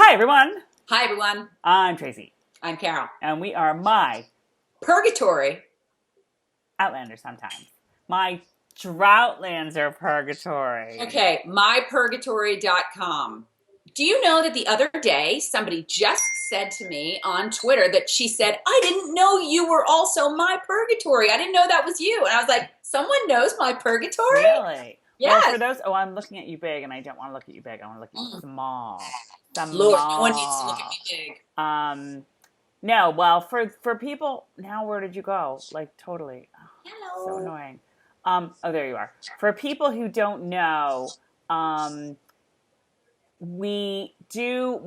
Hi, everyone. Hi, everyone. I'm Tracey. I'm Carol. And we are my Purgatory. Outlander sometimes. My Droughtlander Purgatory. Okay, mypurgatory.com. Do you know that the other day somebody just said to me on Twitter that she said, I didn't know you were also my purgatory. I didn't know that was you. And I was like, someone knows my purgatory? Really? Yes. Well, for those, I'm looking at you big, and I don't want to look at you big. I want to look at you small. Lord, no one needs to look at me big. No, well, for people, now where did you go? Like, totally. Hello. So annoying. Oh, there you are. For people who don't know, we do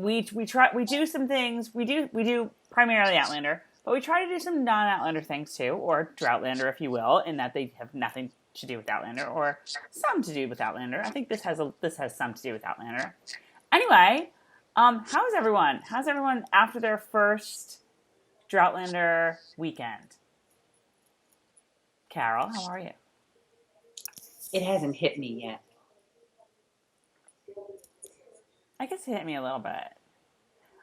some things. We do primarily Outlander, but we try to do some non-Outlander things too, or Droughtlander, if you will, in that they have nothing to do with Outlander, or some to do with Outlander. I think this has some to do with Outlander. Anyway, how's everyone? How's everyone after their first Droughtlander weekend? Carol, how are you? It hasn't hit me yet. I guess it hit me a little bit.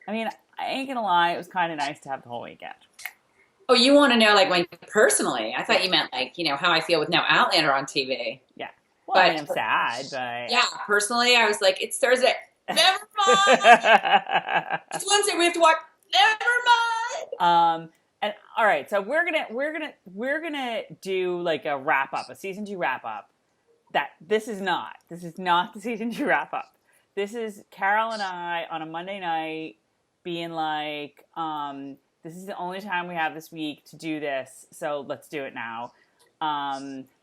I mean, I ain't gonna lie, it was kind of nice to have the whole weekend. Oh, you want to know, like, personally? I thought you meant, like, how I feel with no Outlander on TV. Yeah. Well, I mean, I'm sad, but... Yeah, personally, I was like, it's Thursday. Never mind! It's Wednesday, we have to watch... Never mind! And all right, so we're gonna do, like, a wrap-up, a Season 2 wrap-up. This is not the Season 2 wrap-up. This is Carol and I on a Monday night being like, this is the only time we have this week to do this, so let's do it now.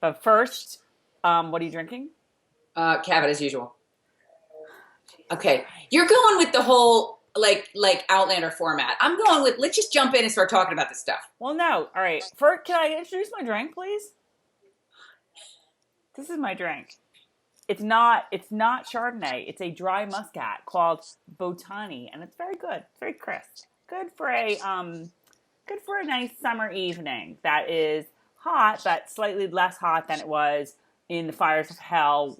But first, what are you drinking? Cavit as usual. Okay, you're going with the whole like Outlander format. I'm going with let's just jump in and start talking about this stuff. Well, no. All right. First, can I introduce my drink, please? This is my drink. It's not Chardonnay. It's a dry muscat called Botani, and it's very good. It's very crisp. Good for a nice summer evening that is hot, but slightly less hot than it was in the fires of hell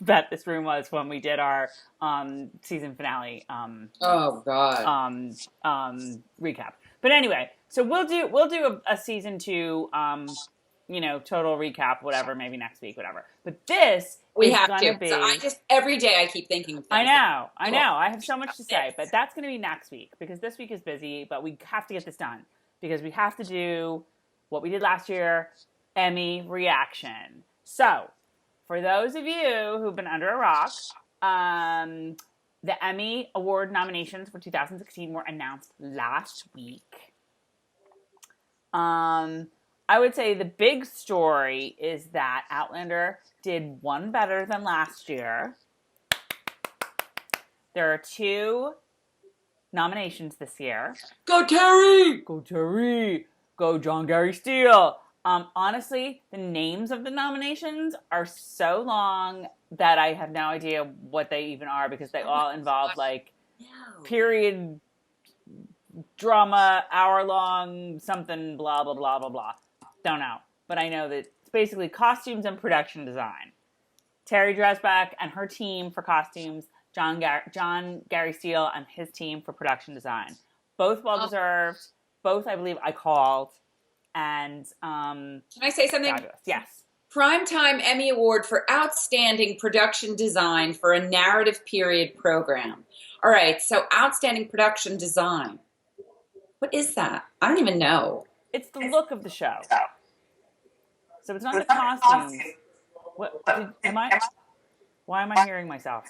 that this room was when we did our season finale. Oh God. Recap. But anyway, so we'll do a season 2. Total recap, whatever, maybe next week, whatever. But this we is have gonna to. be. So every day I keep thinking of things. I know. I have so much to say, but that's going to be next week because this week is busy. But we have to get this done because we have to do what we did last year, Emmy reaction. So, for those of you who've been under a rock, the Emmy Award nominations for 2016 were announced last week. I would say the big story is that Outlander did one better than last year. There are 2 nominations this year. Go Terry! Go Terry! Go John Gary Steele! Honestly, the names of the nominations are so long that I have no idea what they even are because they all involve period drama, hour-long something, blah, blah, blah, blah, blah. Don't know. But I know that it's basically costumes and production design. Terry Dresbach and her team for costumes, John Gary Steele and his team for production design. Both well-deserved. Both, I believe, I called. And can I say something? Fabulous. Yes. Primetime Emmy Award for Outstanding Production Design for a Narrative Period Program. All right, so Outstanding Production Design. What is that? I don't even know. It's the look of the show. So it's not the costumes. Why am I hearing myself?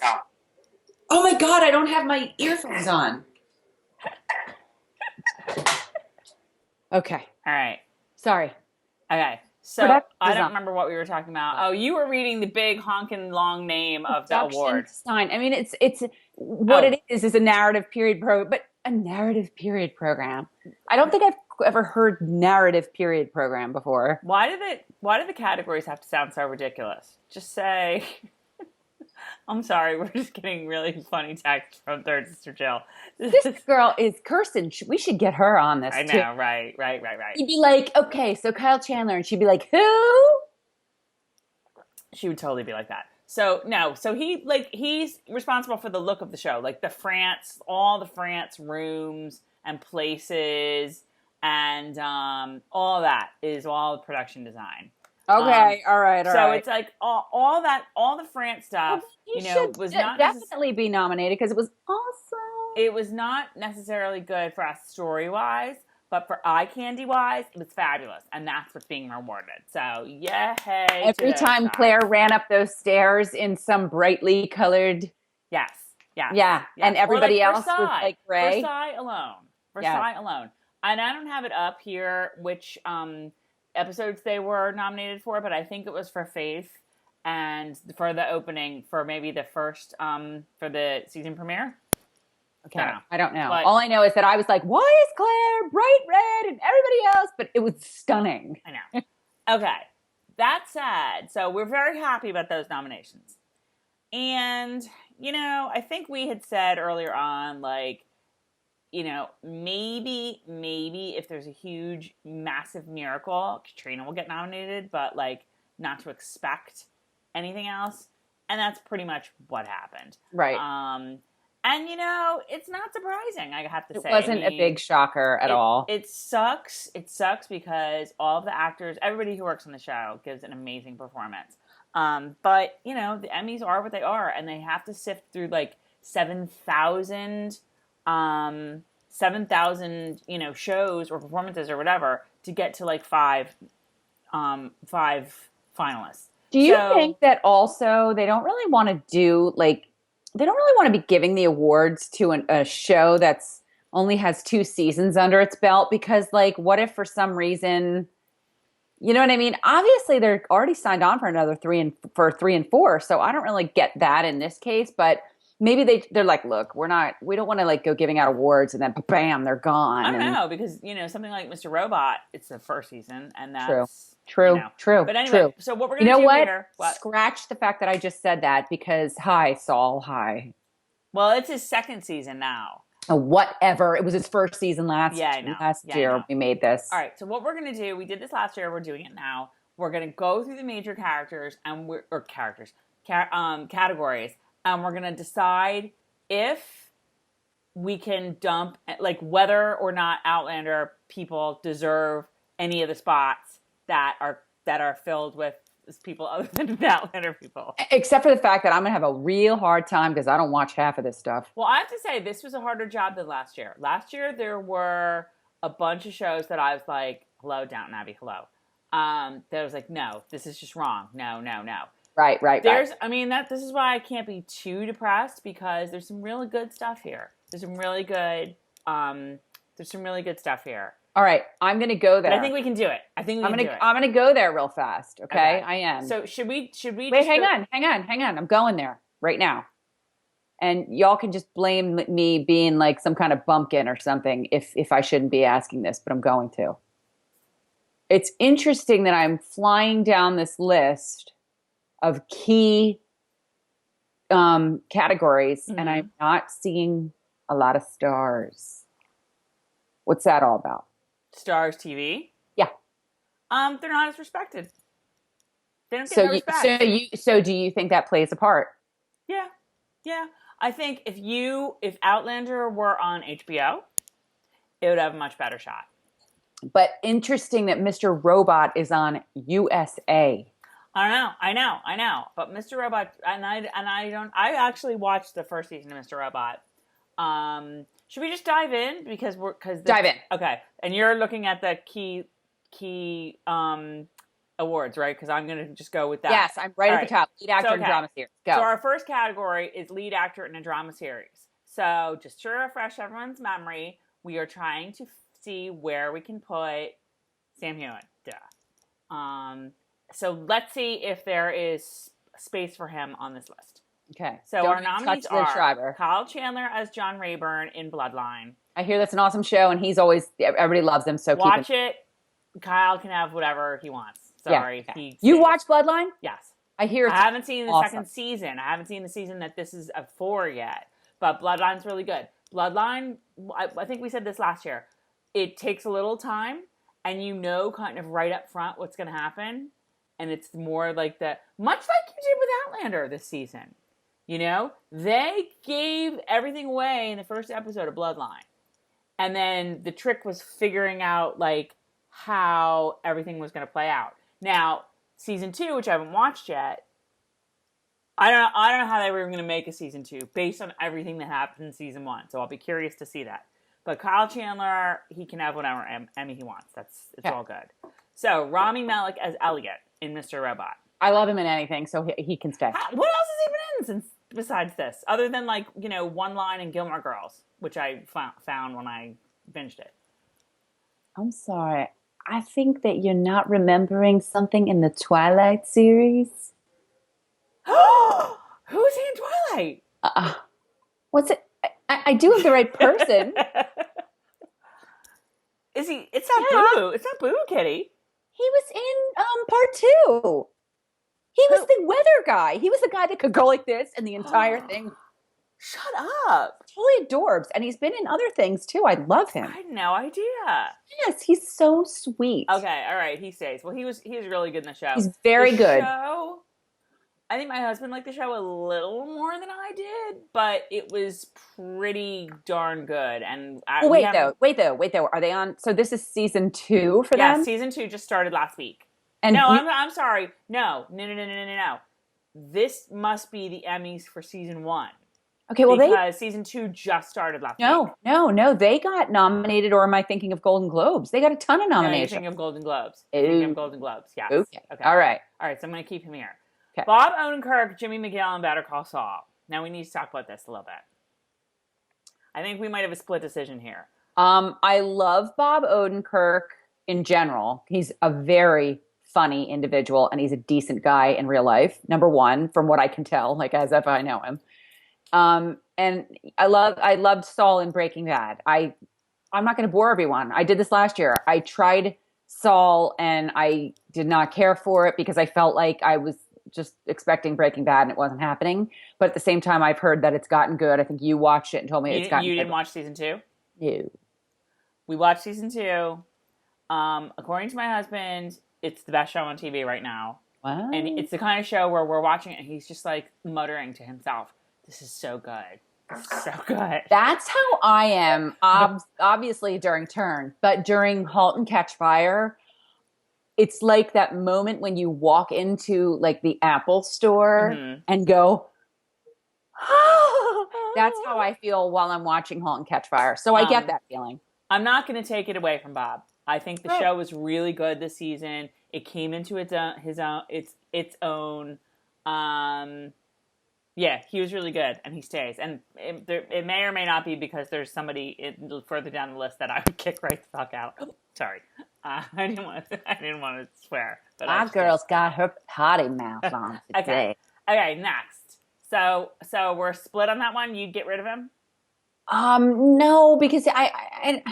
Oh my God, I don't have my earphones on. Okay. All right. Sorry. Okay. So I don't remember what we were talking about. Oh, you were reading the big honking long name of the award. I mean, it's what it is a narrative period program, but a narrative period program. I don't think I've ever heard narrative period program before. Why do the categories have to sound so ridiculous? Just say, I'm sorry, we're just getting really funny text from Third Sister Jill. This girl is Kirsten. We should get her on this. I know, too. Right. You'd be like, okay, so Kyle Chandler, and she'd be like, who? She would totally be like that. So no, so he's responsible for the look of the show, like all the France rooms and places, and all that is all production design. Okay, all right. So it's like all the France stuff, He should was not definitely be nominated because it was awesome. It was not necessarily good for us story-wise, but for eye candy-wise, it was fabulous, and that's what's being rewarded. So, yay! Every time Claire ran up those stairs in some brightly colored... Yes. Yeah, and everybody else was like gray. Versailles alone. And I don't have it up here which episodes they were nominated for, but I think it was for Faith and for the opening, for maybe the first, for the season premiere. Okay, I don't know. But, all I know is that I was like, why is Claire bright red and everybody else? But it was stunning. I know. Okay, that said, so we're very happy about those nominations. And, I think we had said earlier on, like, maybe if there's a huge, massive miracle, Caitriona will get nominated, but, like, not to expect anything else. And that's pretty much what happened. Right. And, it's not surprising, I have to say. It wasn't a big shocker at all. It sucks. It sucks because all of the actors, everybody who works on the show gives an amazing performance. But, the Emmys are what they are, and they have to sift through, like, 7,000, shows or performances or whatever to get to, like, five finalists. Do you think that also they don't really want to do, like, they don't really want to be giving the awards to a show that's only has 2 seasons under its belt? Because, like, what if for some reason, you know what I mean? Obviously, they're already signed on for another 3 and 4, so I don't really get that in this case. But maybe they're like, look, we don't want to, like, go giving out awards and then bam, they're gone. I don't know, because something like Mr. Robot, it's the first season, and that's True. But anyway, so what we're going to do here... Scratch the fact that I just said that because, hi, Saul, hi. Well, it's his second season now. Oh, whatever. It was his first season last year. We made this. All right, so what we're going to do, we did this last year, we're doing it now. We're going to go through the major characters, categories, and we're going to decide if we can dump, like, whether or not Outlander people deserve any of the spots that are filled with people other than the Outlander people. Except for the fact that I'm going to have a real hard time because I don't watch half of this stuff. Well, I have to say, this was a harder job than last year. Last year, there were a bunch of shows that I was like, hello, Downton Abbey, hello. That was like, no, this is just wrong. No. Right. I mean, this is why I can't be too depressed, because there's some really good stuff here. There's some really good stuff here. All right, I'm going to go there. But I think we can do it. I'm going to go there real fast, okay? I am. So should we Wait, hang on. I'm going there right now. And y'all can just blame me being like some kind of bumpkin or something if I shouldn't be asking this, but I'm going to. It's interesting that I'm flying down this list of key categories, and I'm not seeing a lot of stars. What's that all about? Stars TV? Yeah. They're not as respected. They don't get respect. So do you think that plays a part? Yeah. I think if Outlander were on HBO, it would have a much better shot. But interesting that Mr. Robot is on USA. I know. But Mr. Robot, I actually watched the first season of Mr. Robot. Should we just dive in? Dive in. Okay. And you're looking at the key awards, right? Because I'm going to just go with that. Yes, I'm right at the top. Lead actor in a drama series. Go. So our first category is lead actor in a drama series. So just to refresh everyone's memory, we are trying to see where we can put Sam Heughan. So let's see if there is space for him on this list. Okay. So our nominees are Kyle Chandler as John Rayburn in Bloodline. I hear that's an awesome show, and he's always, everybody loves him. So watch it. Kyle can have whatever he wants. Sorry. Yeah. You watch Bloodline? Yes. I hear I haven't seen the second season. I haven't seen the season that this is for yet. But Bloodline's really good. Bloodline, I think we said this last year. It takes a little time, and kind of right up front what's going to happen. and it's more like much like you did with Outlander this season. You know, they gave everything away in the first episode of Bloodline. And then the trick was figuring out, like, how everything was going to play out. Now, season 2, which I haven't watched yet, I don't know how they were going to make a season 2 based on everything that happened in season 1. So I'll be curious to see that. But Kyle Chandler, he can have whatever Emmy he wants. It's all good. So Rami Malek as Elliot in Mr. Robot. I love him in anything, so he can stay. What else has he been in besides this? Other than, like, you know, One Line and Gilmore Girls, which I found when I binged it. I'm sorry. I think that you're not remembering something in the Twilight series. Who's he in Twilight? What's it? I do have the right person. Is he? It's not Boo. It's not Boo Kitty. He was in part 2. He was the weather guy. He was the guy that could go like this and the entire thing. Shut up. Totally adorbs. And he's been in other things too. I love him. I had no idea. Yes, he's so sweet. Okay, all right, he stays. Well, he was really good in the show. He's very good. Show, I think my husband liked the show a little more than I did, but it was pretty darn good. And wait though. Are they on? So this is season 2 for them? Yeah, season 2 just started last week. And no, I'm sorry. No. This must be the Emmys for season 1. Okay, well because season 2 just started last week. No. They got nominated, or am I thinking of Golden Globes? They got a ton of nominations. No, you're thinking of Golden Globes. Yes. Okay. Okay. All right. So I'm going to keep him here. Okay. Bob Odenkirk, Jimmy McGill, and Better Call Saul. Now we need to talk about this a little bit. I think we might have a split decision here. I love Bob Odenkirk in general. He's a very funny individual, and he's a decent guy in real life. Number one, from what I can tell, like as if I know him. And I loved Saul in Breaking Bad. I'm not going to bore everyone. I did this last year. I tried Saul and I did not care for it because I felt like I was just expecting Breaking Bad and it wasn't happening. But at the same time, I've heard that it's gotten good. I think you watched it and told me it's gotten good. You didn't watch season 2? No. We watched season 2. According to my husband, it's the best show on TV right now. Wow. And it's the kind of show where we're watching it and he's just like muttering to himself, this is so good. This is so good. That's how I am, obviously during Turn. But during Halt and Catch Fire, it's like that moment when you walk into like the Apple store and go, that's how I feel while I'm watching Halt and Catch Fire. So I get that feeling. I'm not going to take it away from Bob. I think the show was really good this season. It came into its own. Yeah, he was really good, and he stays. And it may or may not be because there's somebody further down the list that I would kick right the fuck out. Sorry, I didn't want to swear. But our girl's got her potty mouth on today. Okay, next. So we're split on that one. You'd get rid of him? No, because I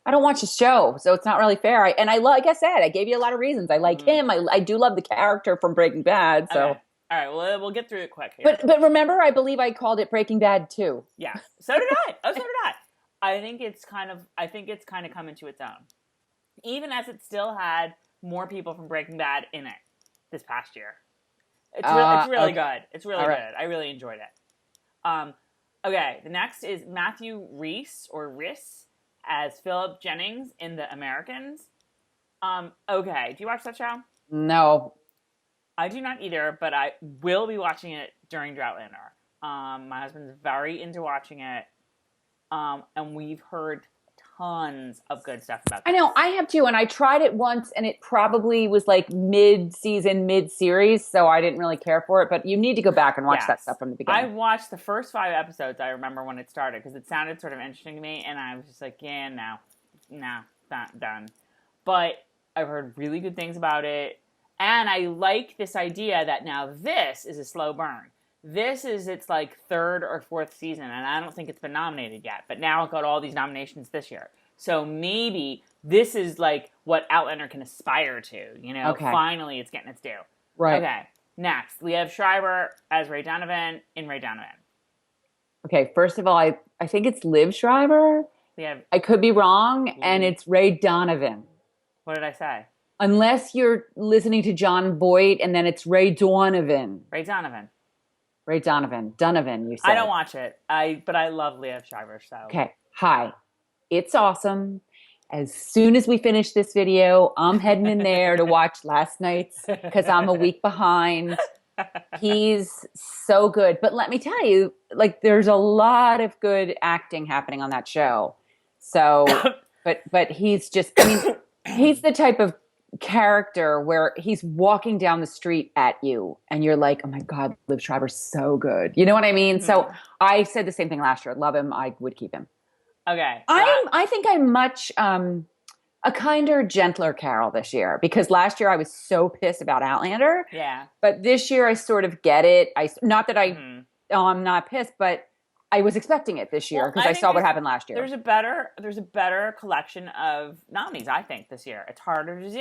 don't watch the show, so it's not really fair. Like I said, I gave you a lot of reasons. I like him. I do love the character from Breaking Bad. So, okay. All right. Well, we'll get through it quick here. But remember, I believe I called it Breaking Bad too. Yeah. So did I. So did I. I think it's kind of come into its own, even as it still had more people from Breaking Bad in it this past year. It's really good. It's really good. I really enjoyed it. Okay. The next is Matthew Rhys as Philip Jennings in The Americans. Okay. Do you watch that show? No. I do not either, but I will be watching it during Outlander. My husband's very into watching it. And we've heard tons of good stuff about this. I know, I have too, and I tried it once, and it probably was like mid-season, mid-series, so I didn't really care for it, but you need to go back and watch that stuff from the beginning. I watched the first 5 episodes, I remember when it started, because it sounded sort of interesting to me, and I was just like, yeah, no, not done. But I've heard really good things about it, and I like this idea that now this is a slow burn. This is its like 3rd or 4th season, and I don't think it's been nominated yet. But now it got all these nominations this year. So maybe this is like what Outlander can aspire to. You know, finally it's getting its due. Right. Okay, next. Liev Schreiber as Ray Donovan in Ray Donovan. Okay, first of all, I think it's Liv Schreiber. I could be wrong, and it's Ray Donovan. What did I say? Unless you're listening to John Boyd and then it's Ray Donovan. Ray Donovan. Ray Donovan. Donovan, you said. I don't watch it. But I love Liev Schreiber, so. Okay. Hi. It's awesome. As soon as we finish this video, I'm heading in there to watch last night's because I'm a week behind. He's so good. But let me tell you, like, there's a lot of good acting happening on that show. So, but he's just, I mean, he's the type of character where he's walking down the street at you and you're like, oh my God, Liev Schreiber's so good. You know what I mean? Mm-hmm. So I said the same thing last year. Love him. I would keep him. Okay. I think I'm much a kinder, gentler Carol this year because last year I was so pissed about Outlander. Yeah. But this year I sort of get it. Not that I'm not pissed, but I was expecting it this year because I saw what happened last year. There's a better collection of nominees, I think, this year. It's harder to do.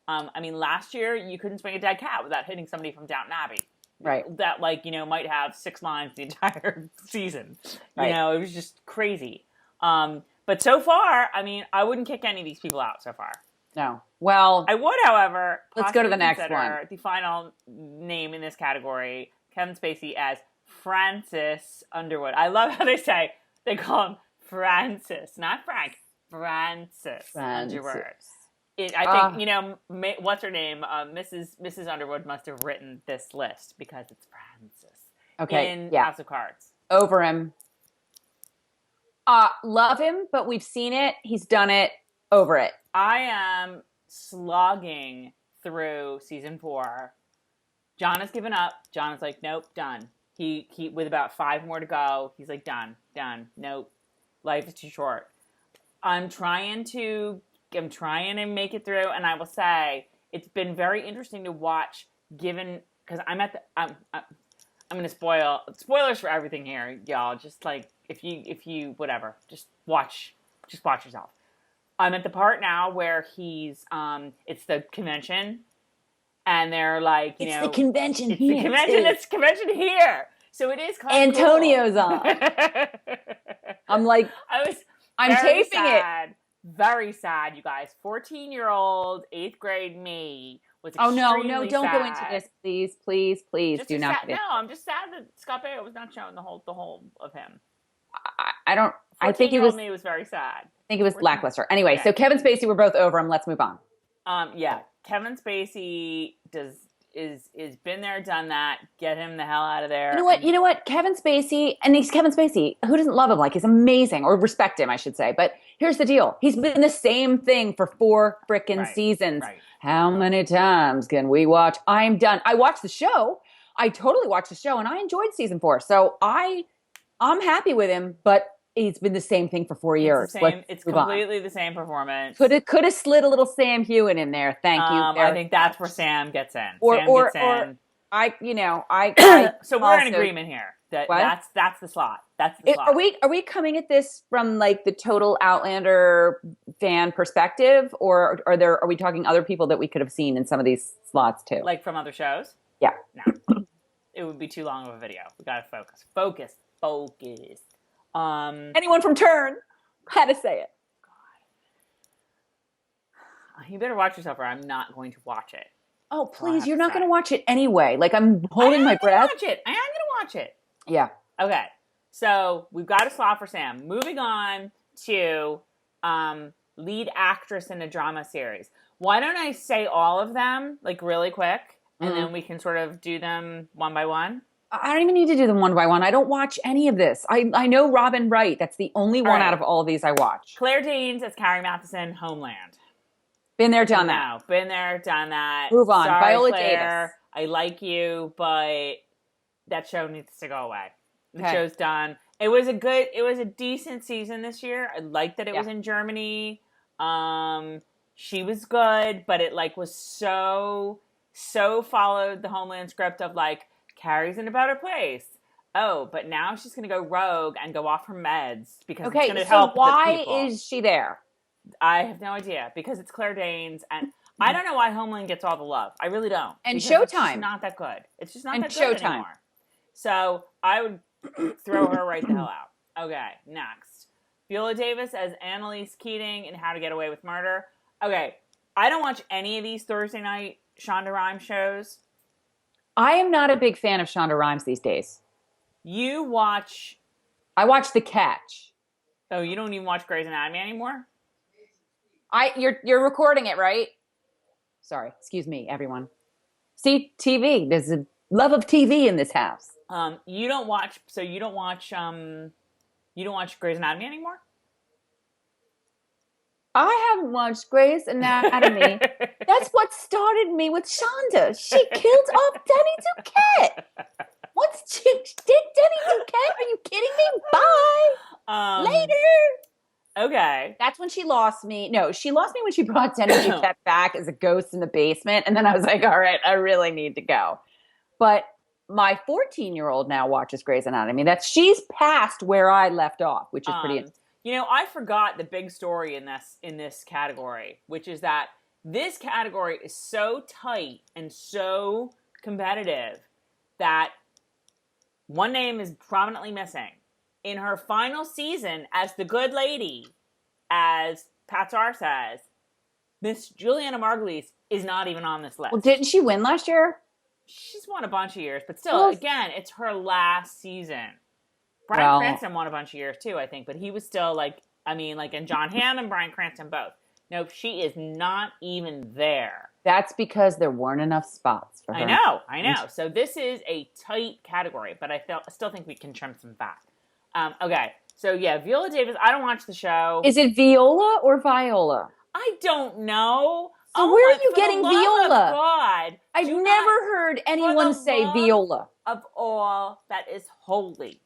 I mean, last year you couldn't swing a dead cat without hitting somebody from Downton Abbey. Right. That, like, you know, might have 6 lines the entire season. Right. You know, it was just crazy. But so far, I mean, I wouldn't kick any of these people out so far. No. Well, I would, however, let's go to the next one. The final name in this category, Kevin Spacey as Francis Underwood. I love how they call him Francis, not Frank. Francis Underwood. I think, you know, what's her name? Mrs. Underwood must have written this list because it's Francis. Okay. In House of Cards. Over him. Love him, but we've seen it. He's done it. Over it. I am slogging through season 4. John has given up. John is like, nope, done. He with about 5 more to go, he's like, done. Nope. Life is too short. I'm trying to make it through, and I will say it's been very interesting to watch. Given because I'm going to spoilers for everything here, y'all. Just like if you whatever, just watch yourself. I'm at the part now where he's it's the convention, and they're like, you know, the convention it's here. The convention. It's convention here. So it is kind of Antonio's cool. on. I'm like, I'm taping sad, it. Very sad, you guys. 14-year-old 8th grade me was extremely don't sad. go into this, please. Just do not. No, I'm just sad that Scott Baio was not showing the whole of him. I don't. I think it was me was very sad. I think it was lackluster. Anyway, okay. So Kevin Spacey, we're both over him. Let's move on. Yeah, Kevin Spacey is been there, done that. Get him the hell out of there. You know what? Kevin Spacey, and he's Kevin Spacey. Who doesn't love him? Like, he's amazing, or respect him, I should say. But here's the deal: he's been the same thing for 4 frickin' seasons. Right. How many times can we watch? I'm done. I watched the show. I totally watched the show, and I enjoyed season 4. So I'm happy with him, but it's been the same thing for 4 years. It's completely the same performance. Could have slid a little Sam Heughan in there. Thank you. I think that's where Sam gets in. Or So we're in agreement here. That's the slot. That's the slot. Are we coming at this from like the total Outlander fan perspective, or are we talking other people that we could have seen in some of these slots too? Like from other shows? Yeah. No. It would be too long of a video. We gotta focus. Anyone from Turn had to say it. God. You better watch yourself or I'm not going to watch it. Oh, please. You're not going to watch it anyway. Like, I'm holding my breath. I am going to watch it. Yeah. Okay. So we've got a slot for Sam. Moving on to lead actress in a drama series. Why don't I say all of them, like, really quick, and then we can sort of do them one by one? I don't even need to do them one by one. I don't watch any of this. I know Robin Wright. That's the only one out of all of these I watch. Claire Danes as Carrie Matheson, Homeland. Been there, done that. Been there, done that. Move on. Sorry, Viola Claire, Davis. I like you, but that show needs to go away. The show's done. It was a decent season this year. I liked that it was in Germany. She was good, but it like was so followed the Homeland script of like, Carrie's in a better place. Oh, but now she's going to go rogue and go off her meds because it's going to help the people. Why is she there? I have no idea because it's Claire Danes and I don't know why Homeland gets all the love. I really don't. And because Showtime. It's just not that good. It's just not that good anymore. So I would throw her right the hell out. Okay, next. Viola Davis as Annalise Keating in How to Get Away with Murder. Okay, I don't watch any of these Thursday night Shonda Rhimes shows. I am not a big fan of Shonda Rhimes these days. You watch... I watch The Catch. Oh, you don't even watch Grey's Anatomy anymore? You're recording it, right? Sorry, excuse me, everyone. See, TV. There's a love of TV in this house. You don't watch Grey's Anatomy anymore? I haven't watched Grey's Anatomy. That's what started me with Shonda. She killed off Denny Duquette. Denny Duquette? Are you kidding me? Bye. Later. Okay. That's when she lost me. No, she lost me when she brought Denny Duquette back as a ghost in the basement. And then I was like, all right, I really need to go. But my 14-year-old now watches Grey's Anatomy. She's past where I left off, which is pretty interesting. You know, I forgot the big story in this category, which is that this category is so tight and so competitive that one name is prominently missing. In her final season as the good lady, as Pat Czar says, Miss Juliana Margulies is not even on this list. Well, didn't she win last year? She's won a bunch of years, but still, again, it's her last season. Bryan Cranston won a bunch of years too, I think, but he was still and John Hamm and Bryan Cranston both. No, she is not even there. That's because there weren't enough spots for her. I know. So this is a tight category, but I still think we can trim some fat. Okay, so yeah, Viola Davis. I don't watch the show. Is it Viola or Viola? I don't know. So where are you getting Viola? God, I've never heard anyone say Viola. Of all that is holy,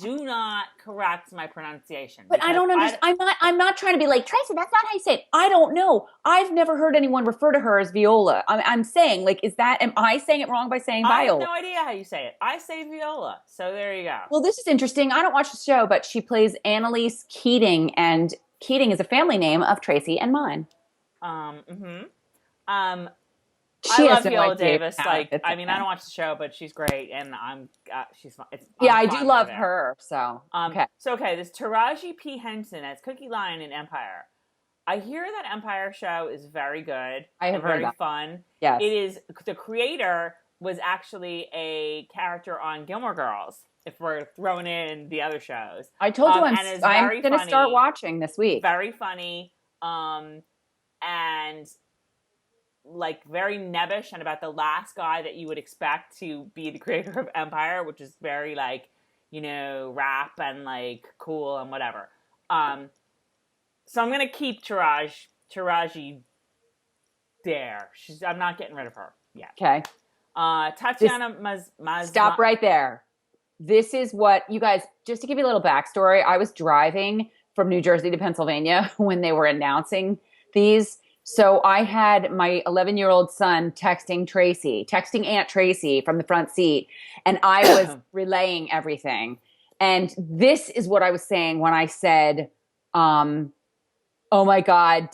do not correct my pronunciation. But I don't understand. I'm not trying to be like, Tracey, that's not how you say it. I don't know. I've never heard anyone refer to her as Viola. I'm saying, am I saying it wrong by saying Viola? I have no idea how you say it. I say Viola. So there you go. Well, this is interesting. I don't watch the show, but she plays Annalise Keating, and Keating is a family name of Tracy and mine. I love Viola Davis. I don't watch the show, but she's great, and she's fun. I do love her. So okay. This Taraji P. Henson as Cookie Lion in Empire. I hear that Empire show is very good. I have heard that. Very fun. Yes. It is. The creator was actually a character on Gilmore Girls. If we're throwing in the other shows, I told you I'm going to start watching this week. Very funny, and very nebbish and about the last guy that you would expect to be the creator of Empire, which is very rap and cool and whatever. So I'm gonna keep Taraji there. I'm not getting rid of her yet. Okay. Tatiana Maz. Stop right there. This is what you guys. Just to give you a little backstory, I was driving from New Jersey to Pennsylvania when they were announcing these. So I had my 11-year-old son texting Aunt Tracey from the front seat, and I was relaying everything. And this is what I was saying when I said, oh my God,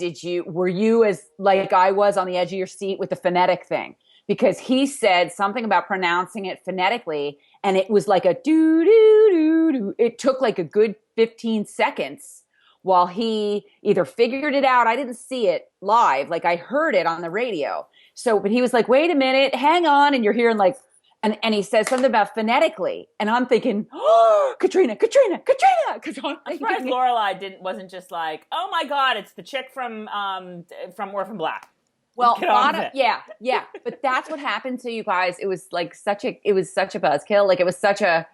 were you as like I was on the edge of your seat with the phonetic thing? Because he said something about pronouncing it phonetically, and it was like a doo-doo-doo-doo. It took like a good 15 seconds while he either figured it out. I didn't see it live. I heard it on the radio. But he was like, wait a minute, hang on. And you're hearing and he says something about phonetically. And I'm thinking, oh, Caitriona. I'm surprised Lorelai wasn't just like, oh my God, it's the chick from Orphan Black. Well, yeah. But that's what happened to you guys. It was such a buzzkill. It was such a,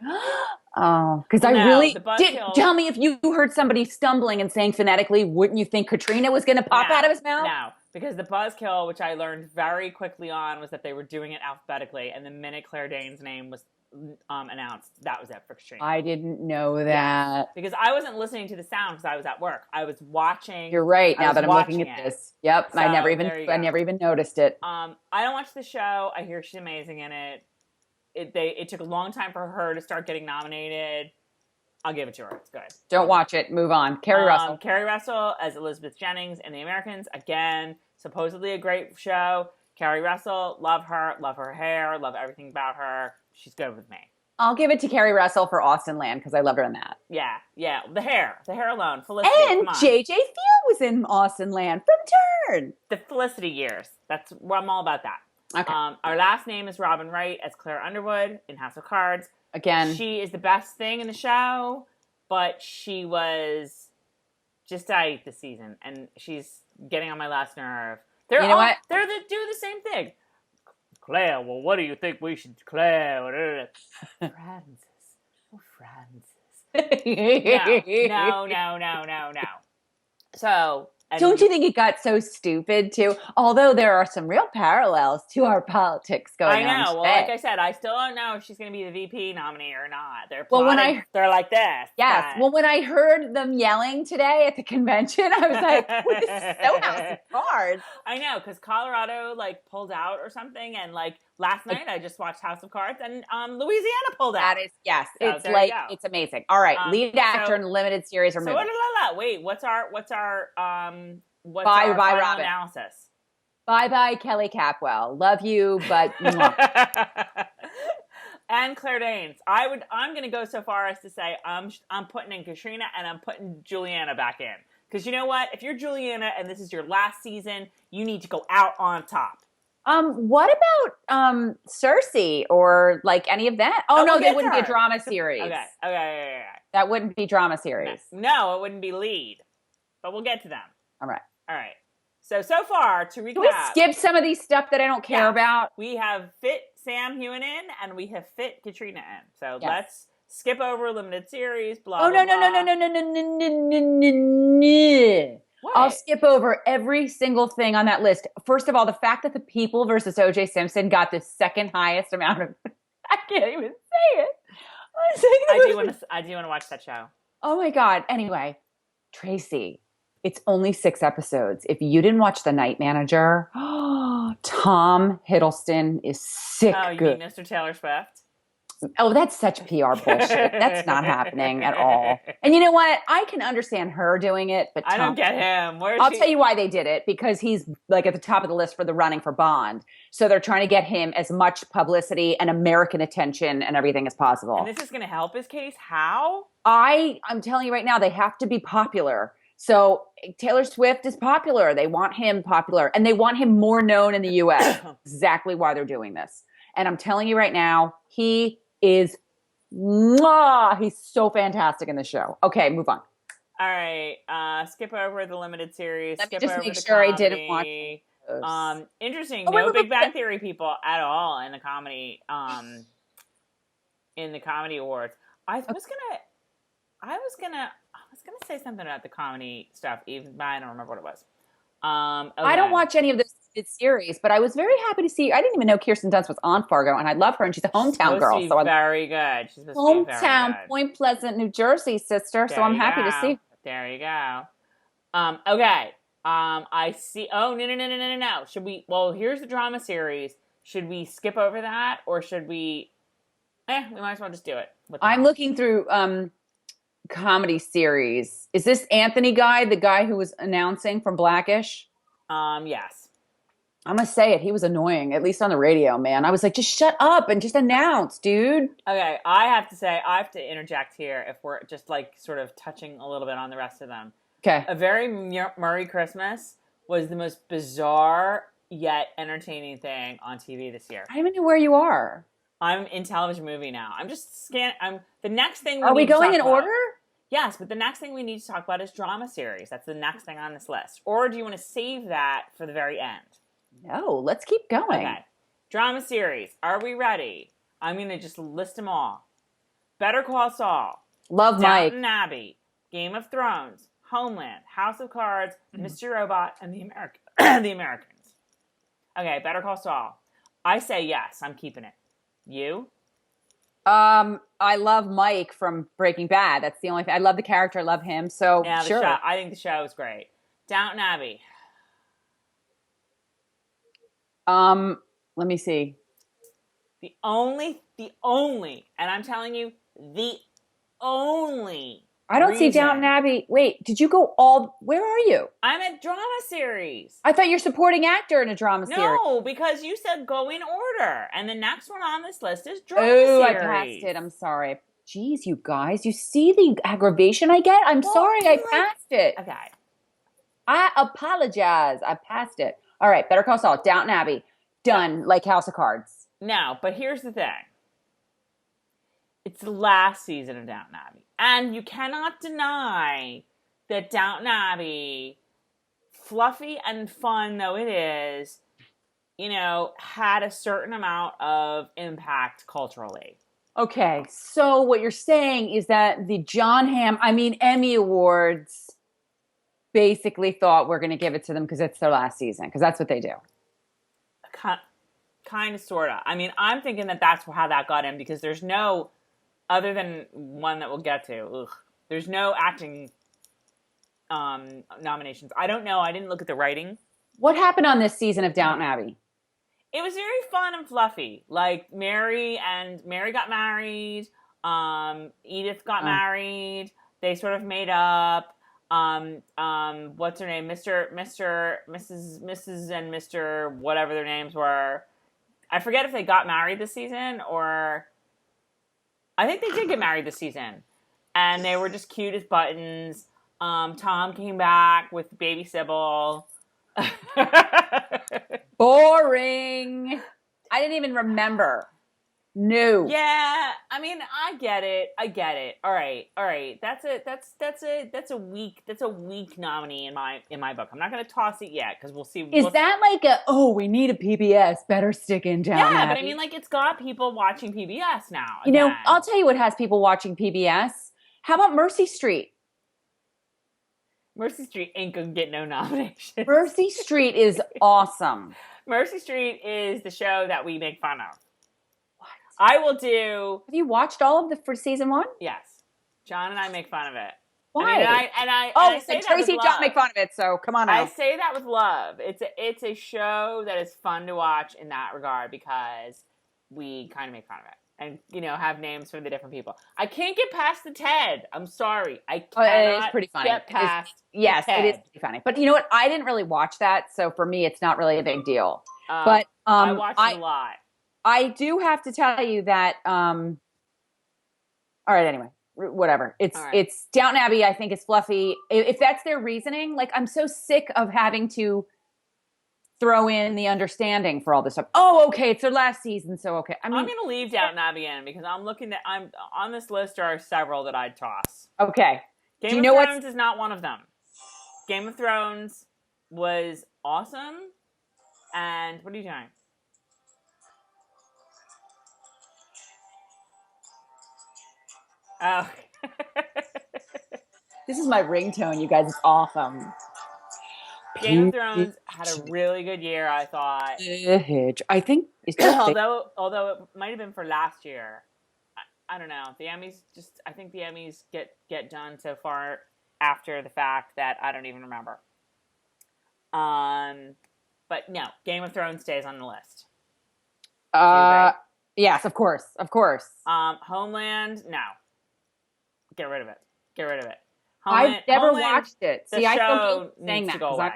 because I really did. Tell me if you heard somebody stumbling and saying phonetically, wouldn't you think Caitriona was going to pop out of his mouth? No, because the buzzkill, which I learned very quickly on, was that they were doing it alphabetically, and the minute Claire Danes' name was announced, that was it for Caitriona. I didn't know that. Because I wasn't listening to the sound because I was at work. I was watching. You're right. Now that I'm looking at this. Yep. So, I never even noticed it. I don't watch the show. I hear she's amazing in it. It took a long time for her to start getting nominated. I'll give it to her. It's good. Don't watch it. Move on. Carrie Russell. Carrie Russell as Elizabeth Jennings in The Americans. Again, supposedly a great show. Carrie Russell, love her hair, love everything about her. She's good with me. I'll give it to Carrie Russell for Austin Land because I loved her in that. Yeah. The hair alone. Felicity. And come on. JJ Field was in Austenland from Turn. The Felicity years. I'm all about that. Okay. Our last name is Robin Wright as Claire Underwood in House of Cards. Again, She is the best thing in the show, but she was just aight this season, and she's getting on my last nerve. You know what? Do the same thing. Claire, well, what do you think we should, Claire? Francis. Oh, Francis. No. So, don't you think it got so stupid too? Although there are some real parallels to our politics going on. I know. Today. Well, like I said, I still don't know if she's going to be the VP nominee or not. They're they're like this. Yes. But... Well, when I heard them yelling today at the convention, I was like, this is so House of Cards. I know, because Colorado pulled out or something, and last night I just watched House of Cards, and Louisiana pulled out. That is, yes. So it's it's amazing. All right, lead actor in the limited series or movie. Wait, what's our Bye, final Robin. analysis? Bye, Kelly Capwell. Love you, but and Claire Danes. I'm going to go so far as to say I'm putting in Caitriona and I'm putting Juliana back in. Because you know what? If you're Juliana and this is your last season, you need to go out on top. What about Cersei or any of that? Oh, no, that wouldn't be a drama series. Okay. That wouldn't be drama series. No, it wouldn't be lead. But we'll get to them. All right. So far, to recap. Can we skip some of these stuff that I don't care about? We have fit Sam Heughan in, and we have fit Caitriona in. So let's skip over limited series, blah, blah, blah. No. What? I'll skip over every single thing on that list. First of all, the fact that The People versus O.J. Simpson got the second highest amount of... I can't even say it. I do want to watch that show. Oh, my God. Anyway, Tracey, it's only 6 episodes. If you didn't watch The Night Manager, Tom Hiddleston is sick good. You mean Mr. Taylor Swift? Oh, that's such PR bullshit. That's not happening at all. And you know what? I can understand her doing it, but I don't get him. I'll tell you why they did it. Because he's at the top of the list for the running for Bond. So they're trying to get him as much publicity and American attention and everything as possible. And this is going to help his case? How? I'm telling you right now, they have to be popular. So Taylor Swift is popular. They want him popular. And they want him more known in the U.S. Exactly why they're doing this. And I'm telling you right now, he is he's so fantastic in the show. Okay, move on. All right, skip over the limited series. Let me skip just over make the sure comedy. I didn't watch those. Interesting. No Big Bang Theory people at all in the comedy awards. I was gonna say something about the comedy stuff, but I don't remember what it was. Okay. I don't watch any of this series, but I was very happy to see. I didn't even know Kirsten Dunst was on Fargo, and I love her, and she's a hometown girl. So very good. She's hometown, Point Pleasant, New Jersey, sister. So I'm happy to see. There you go. Okay. I see. Oh no. Should we? Well, here's the drama series. Should we skip over that, or should we? We might as well just do it. I'm looking through comedy series. Is this Anthony guy, the guy who was announcing from Blackish? Yes. I'm gonna say it. He was annoying, at least on the radio, man. I was like, just shut up and just announce, dude. Okay, I have to interject here if we're just sort of touching a little bit on the rest of them. Okay. A Very Murray Christmas was the most bizarre yet entertaining thing on TV this year. I don't even know where you are. I'm in television movie now. I'm just the next thing Are we going in order? Yes, but the next thing we need to talk about is drama series. That's the next thing on this list. Or do you want to save that for the very end? No, let's keep going. Okay. Drama series. Are we ready? I'm going to just list them all. Better Call Saul. Love Mike. Downton Abbey. Game of Thrones. Homeland. House of Cards. Mr. Robot. And the Americans. Okay, Better Call Saul. I say yes. I'm keeping it. You? I love Mike from Breaking Bad. That's the only thing. I love the character. I love him. So yeah, sure. I think the show is great. Downton Abbey. Let me see. The only, and I'm telling you, the only. I don't see Downton Abbey. Wait, did you go where are you? I'm at drama series. I thought you're supporting actor in a drama series. No, because you said go in order. And the next one on this list is drama series. Oh, I passed it. I'm sorry. Jeez, you guys, you see the aggravation I get? I'm sorry, I passed it. Okay. I apologize. I passed it. All right, Better Call Saul, Downton Abbey, done like House of Cards. No, but here's the thing. It's the last season of Downton Abbey. And you cannot deny that Downton Abbey, fluffy and fun though it is, had a certain amount of impact culturally. Okay, so what you're saying is that the Emmy Awards basically thought we're going to give it to them because it's their last season, because that's what they do. Kind of, sort of. I mean, I'm thinking that that's how that got in, because there's no, other than one that we'll get to, there's no acting nominations. I don't know. I didn't look at the writing. What happened on this season of Downton Abbey? It was very fun and fluffy. Like Mary got married. Edith got married. They sort of made up. What's her name? Mr., Mrs., and Mr. whatever their names were. I forget if they got married this season, or I think they did get married this season. And they were just cute as buttons. Tom came back with baby Sybil. Boring. I didn't even remember. No. Yeah, I mean, I get it. All right. That's a weak nominee in my book. I'm not going to toss it yet because we'll see. Is that like we need a PBS? Better stick in Downton Abbey. Yeah, but I mean, like, it's got people watching PBS now. I'll tell you what has people watching PBS. How about Mercy Street? Mercy Street ain't gonna get no nomination. Mercy Street is awesome. Mercy Street is the show that we make fun of. What? I will do. Have you watched all of for season 1? Yes. John and I make fun of it. Why? I say Tracy and John make fun of it, so come on out. I say that with love. It's a show that is fun to watch in that regard because we kind of make fun of it. And, have names for the different people. I can't get past the Ted. I'm sorry. I cannot it is pretty funny. get past Yes, Ted. it is pretty funny. But you know what? I didn't really watch that, so for me, it's not really a big deal. But I watch it a lot. I do have to tell you that. All right. Anyway, whatever. It's Downton Abbey. I think is fluffy. If that's their reasoning, like I'm so sick of having to throw in the understanding for all this stuff. Oh, okay, it's their last season, so okay. I mean, I'm going to leave Downton Abbey in because I'm on this list are several that I'd toss. Okay. Game of Thrones is not one of them. Game of Thrones was awesome. And what are you doing? Oh. This is my ringtone, you guys. It's awesome. Game of Thrones had a really good year, I thought. I think although it might have been for last year. I don't know. The Emmys I think the Emmys get done so far after the fact that I don't even remember. But no, Game of Thrones stays on the list. Yes, of course. Homeland, no. Get rid of it. I've never Homeland, watched it. See, I still keep saying that because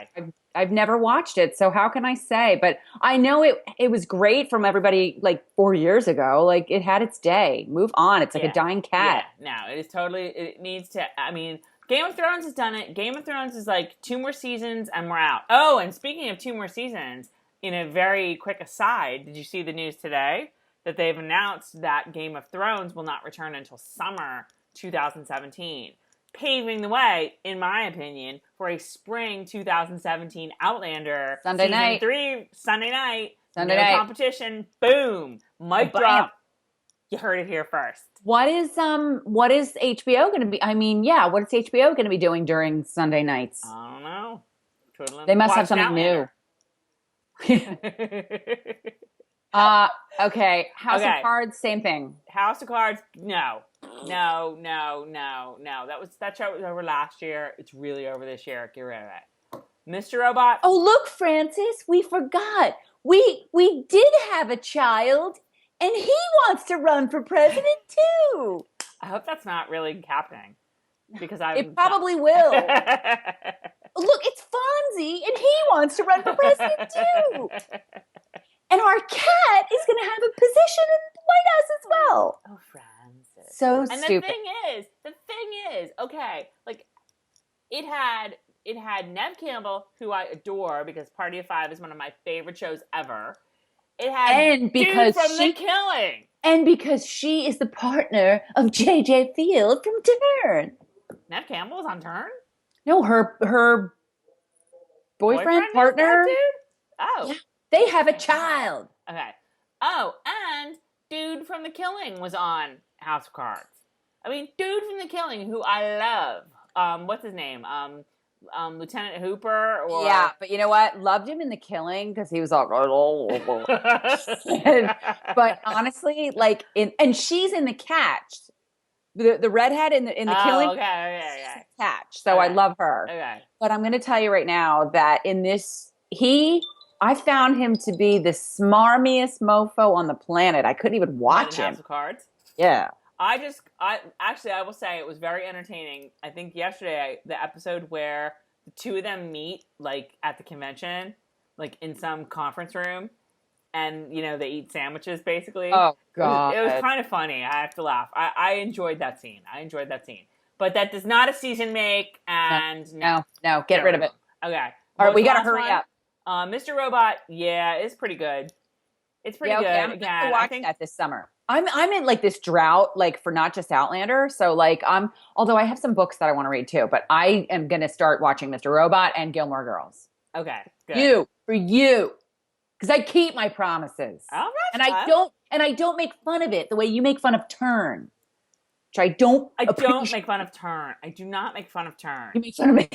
I've never watched it. So how can I say? But I know it was great from everybody like 4 years ago. Like it had its day. Move on. It's like a dying cat. Yeah, no, it is totally. It needs to. I mean, Game of Thrones has done it. Game of Thrones is like 2 more seasons and we're out. Oh, and speaking of 2 more seasons, in a very quick aside, did you see the news today that they've announced that Game of Thrones will not return until summer 2017? Paving the way, in my opinion, for a spring 2017 Outlander Sunday season night. 3 Sunday night. Sunday no night. competition. Boom. Mic drop. You heard it here first. What is HBO going to be? I mean, yeah, what is HBO going to be doing during Sunday nights? I don't know. Twiddling. They must have something new. Okay. House of Cards, same thing. House of Cards, no. That show was over last year. It's really over this year. Get rid of it. Mr. Robot. Oh, look, Francis, we forgot. We did have a child, and he wants to run for president too. I hope that's not really happening, because it probably will. Look, it's Fonzie, and he wants to run for president too. And our cat is going to have a position in the White House as well. Oh, Francis. So And stupid. the thing is, okay, like it had Nev Campbell, who I adore because Party of Five is one of my favorite shows ever. It had And because Dude from The Killing. And because she is the partner of J.J. Field from Turn. Nev Campbell was on Turn? No, her boyfriend partner. Dude? Oh. Yeah, they have a child. Okay. Oh, and Dude from The Killing was on House of Cards. I mean, Dude from The Killing, who I love. What's his name? Lieutenant Hooper? Or... Yeah, but you know what? Loved him in The Killing because he was all... But honestly, like, and she's in The Catch. The redhead in the Killing. Okay. Catch. So I love her. Okay. But I'm going to tell you right now that in this, I found him to be the smarmiest mofo on the planet. I couldn't even watch him. House of Cards? Yeah. I will say it was very entertaining. I think yesterday, the episode where the two of them meet, like, at the convention, like, in some conference room, and, you know, they eat sandwiches, basically. Oh, God. It was kind of funny. I have to laugh. I enjoyed that scene. But that does not a season make, and... No, get rid of it. Okay. All right, we got to hurry up. Mr. Robot, yeah, it's pretty good. It's pretty good. I'm going to watch that this summer. I'm in like this drought, like for not just Outlander. So like although I have some books that I want to read too, but I am going to start watching Mr. Robot and Gilmore Girls. Okay, good. For you. Because I keep my promises. All right. And I don't make fun of it the way you make fun of Turn. Which I don't make fun of Turn. I do not make fun of Turn. You make fun of me.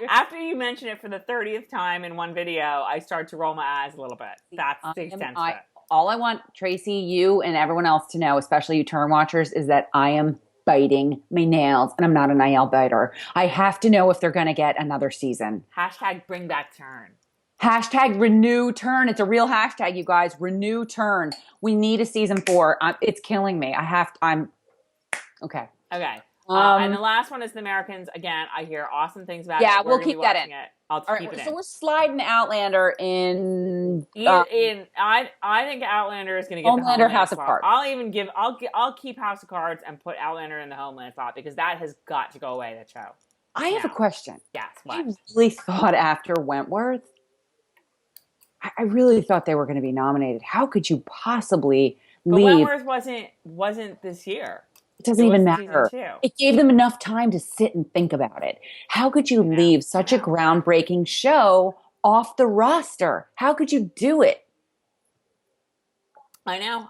After you mention it for the 30th time in one video, I start to roll my eyes a little bit. That's the extent of it. All I want, Tracey, you, and everyone else to know, especially you Turn watchers, is that I am biting my nails, and I'm not a nail biter. I have to know if they're going to get another season. Hashtag bring back Turn. Hashtag renew Turn. It's a real hashtag, you guys. Renew Turn. We need a season 4. It's killing me. Okay. Okay. And the last one is The Americans. Again, I hear awesome things about it. Yeah, we'll keep that in. I'll keep it in. So we're sliding Outlander in. I think Outlander is going to get the Homeland House of Cards. I'll keep House of Cards and put Outlander in the Homeland slot because that has got to go away. That show. I have a question. Yes. What? I really thought after Wentworth, I really thought they were going to be nominated. How could you possibly leave? But Wentworth wasn't this year. It doesn't even matter. It gave them enough time to sit and think about it. How could you leave such a groundbreaking show off the roster? How could you do it? I know.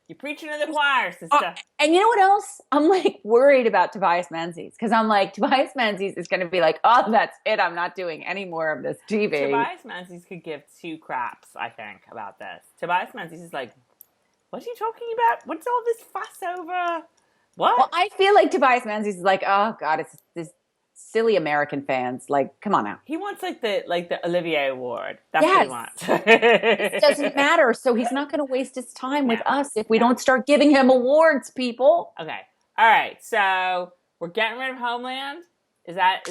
You're preaching to the choir, sister. And you know what else? I'm like worried about Tobias Menzies because I'm like, Tobias Menzies is going to be like, oh, that's it. I'm not doing any more of this TV. Tobias Menzies could give 2 craps, I think, about this. Tobias Menzies is like, what's he talking about? What's all this fuss over? What? Well, I feel like Tobias Menzies is like, oh God, it's this silly American fans. Like, come on now. He wants like the Olivier Award. That's what he wants. It doesn't matter. So he's not going to waste his time with us if we don't start giving him awards, people. Okay. All right. So we're getting rid of Homeland. Is that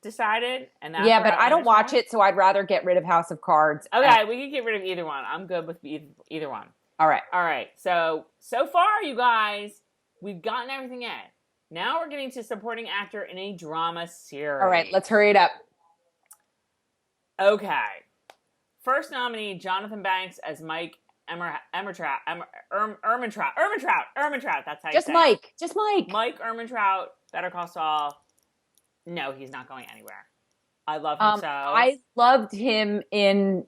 decided? And that's but I don't watch it, so I'd rather get rid of House of Cards. Okay, we can get rid of either one. I'm good with either one. All right. So far, you guys, we've gotten everything in. Now we're getting to supporting actor in a drama series. All right, let's hurry it up. Okay. First nominee, Jonathan Banks as Mike Ehrmantraut. That's how you say it. Just Mike. Mike Ehrmantraut, Better Call Saul. No, he's not going anywhere. I love him so. I loved him in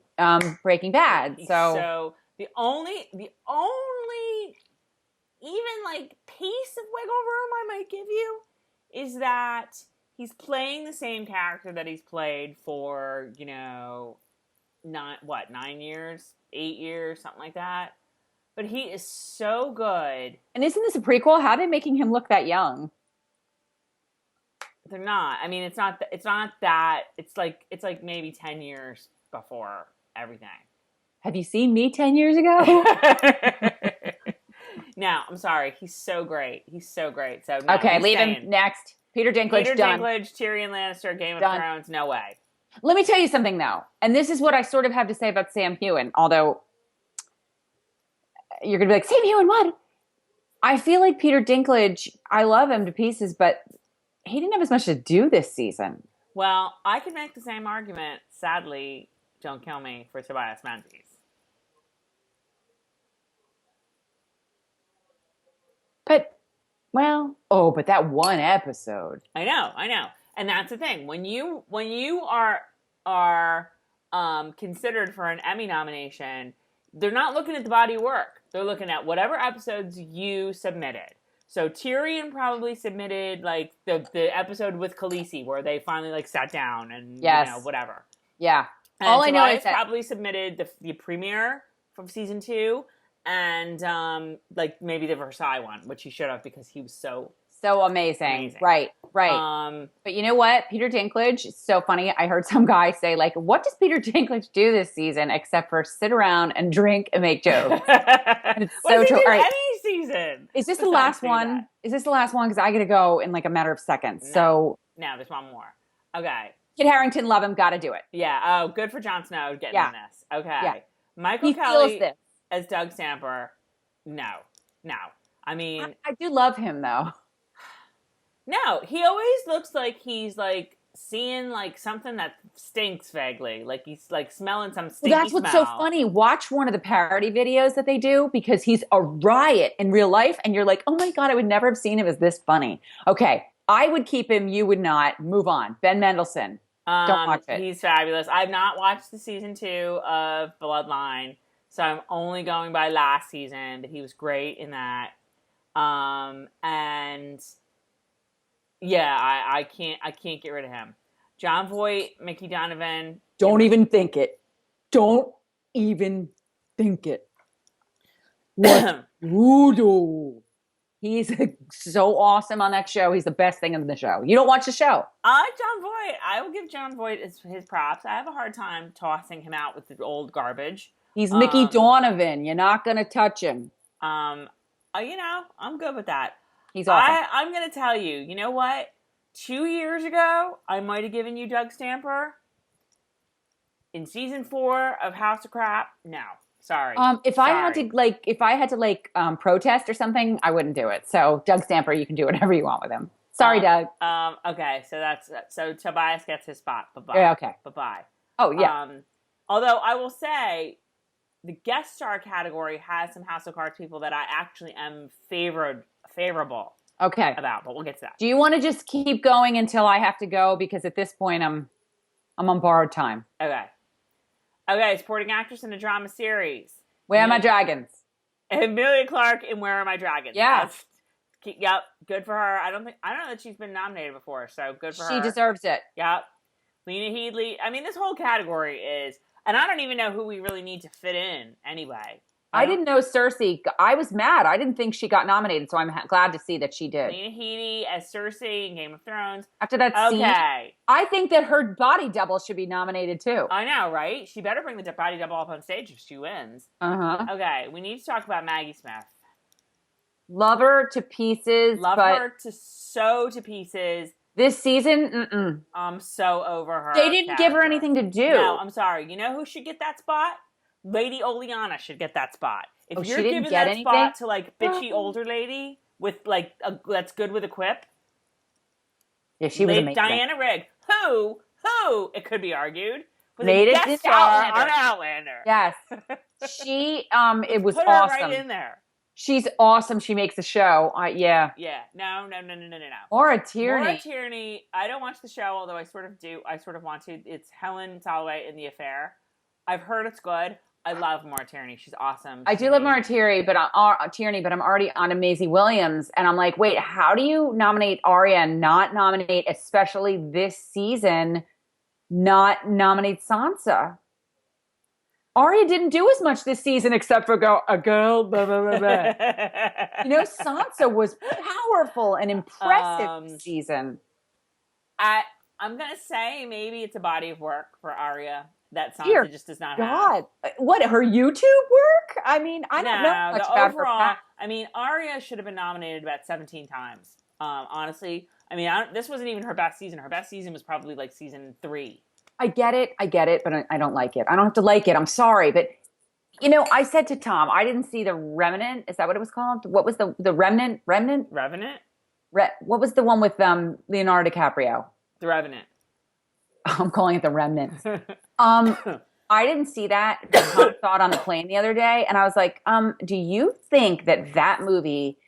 Breaking Bad. So the only even like piece of wiggle room I might give you is that he's playing the same character that he's played for, 9 years, 8 years, something like that. But he is so good. And isn't this a prequel? How are they making him look that young? They're not. I mean, it's not that. It's like maybe 10 years before everything. Have you seen me 10 years ago? No, I'm sorry. He's so great. So no, okay, leave him next. Peter Dinklage, done. Dinklage, Tyrion Lannister, Game of Thrones. No way. Let me tell you something though, and this is what I sort of have to say about Sam Heughan. Although you're going to be like, same Heughan, what? I feel like Peter Dinklage, I love him to pieces, but he didn't have as much to do this season. Well, I could make the same argument, sadly, don't kill me, for Tobias Menzies. But, well, but that one episode. I know. And that's the thing. When you are considered for an Emmy nomination, they're not looking at the body of work. They're looking at whatever episodes you submitted. So Tyrion probably submitted like the episode with Khaleesi where they finally like sat down and whatever. Yeah. And all I know Tobias is that probably submitted the premiere from season 2 and like maybe the Versailles one, which he should have because he was so amazing. Right. But you know what? Peter Dinklage, it's so funny. I heard some guy say, like, what does Peter Dinklage do this season except for sit around and drink and make jokes? And it's so true. Any season. Is this the last one? That? Is this the last one? Because I got to go in like a matter of seconds. No, there's one more. Okay. Kit Harrington, love him, got to do it. Yeah. Oh, good for Jon Snow getting in this. Okay. Yeah. Michael Kelly as Doug Stamper. No. I mean, I do love him though. No, he always looks like he's like seeing like something that stinks vaguely. Like he's like smelling some stinky That's what's so funny. Watch one of the parody videos that they do because he's a riot in real life and you're like, oh my God, I would never have seen him as this funny. Okay. I would keep him. You would not. Move on. Ben Mendelsohn. Don't watch it. He's fabulous. I've not watched the season 2 of Bloodline, so I'm only going by last season, but he was great in that. And yeah, I can't get rid of him. John Voight, Mickey Donovan. Don't even think it. Don't even think it. What you do? He's so awesome on that show. He's the best thing in the show. You don't watch the show. I like John Voight. I will give John Voight his props. I have a hard time tossing him out with the old garbage. He's Mickey Donovan. You're not going to touch him. I'm good with that. He's awesome. I'm going to tell you, you know what? 2 years ago, I might have given you Doug Stamper. In season 4 of House of Crap, no. Sorry. If I had to protest or something, I wouldn't do it. So Doug Stamper, you can do whatever you want with him. Sorry, Doug. Okay, so Tobias gets his spot. Bye-bye. Yeah, okay. Bye-bye. Oh, yeah. Although I will say the guest star category has some House of Cards people that I actually am favorable about, but we'll get to that. Do you want to just keep going until I have to go? Because at this point, I'm on borrowed time. Okay, supporting actress in a drama series. Where Are My Dragons? Emilia Clarke in Where Are My Dragons? Yeah. Yep, good for her. I don't know that she's been nominated before, so good for her. She deserves it. Yep. Lena Headey. I mean, this whole category is, and I don't even know who we really need to fit in anyway. I didn't know Cersei. I was mad. I didn't think she got nominated, so I'm glad to see that she did. Lena Headey as Cersei in Game of Thrones. After that scene, I think that her body double should be nominated too. I know, right? She better bring the body double up on stage if she wins. Okay, we need to talk about Maggie Smith. Love her to pieces. To pieces. This season, I'm so over her. They didn't give her anything to do. No, I'm sorry. You know who should get that spot? Lady Oleana should get that spot. If you're giving that spot to like bitchy older lady with like that's good with a quip. Yeah, she was amazing. Diana Rigg, who it could be argued was made a it guest star on Outlander. Yes, she it was put her awesome. Right in there. She's awesome. She makes the show. Yeah. No. Maura Tierney. Maura Tierney. I don't watch the show, although I sort of do. I sort of want to. It's Helen Soloway in The Affair. I've heard it's good. I love Maura Tierney. She's awesome. I do love Maura Tierney, but I'm already on to Maisie Williams, and I'm like, wait, how do you nominate Arya and not nominate, especially this season, not nominate Sansa? Arya didn't do as much this season except for a girl, blah, blah, blah, blah. Sansa was powerful and impressive this season. I'm going to say maybe it's a body of work for Arya that Sansa just does not have. What, her YouTube work? I mean, I don't know much about her. I mean, Arya should have been nominated about 17 times, honestly. I mean, this wasn't even her best season. Her best season was probably like season 3. I get it, but I don't like it. I don't have to like it. I'm sorry, but You know, I said to Tom, I didn't see The Remnant. Is that what it was called? What was the Remnant? Remnant? Revenant? What was the one with Leonardo DiCaprio? The Revenant. I'm calling it The Remnant. I didn't see that. I saw it on the plane the other day, and I was like, do you think that movie,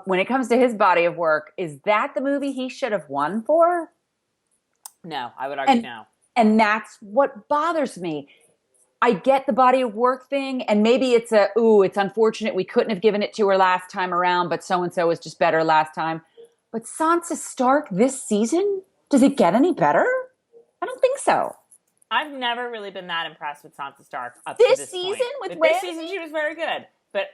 when it comes to his body of work, is that the movie he should have won for? No, I would argue no. And that's what bothers me. I get the body of work thing, and maybe it's it's unfortunate we couldn't have given it to her last time around, but so-and-so was just better last time. But Sansa Stark this season, does it get any better? I don't think so. I've never really been that impressed with Sansa Stark up this to this season point. with This season she was very good. But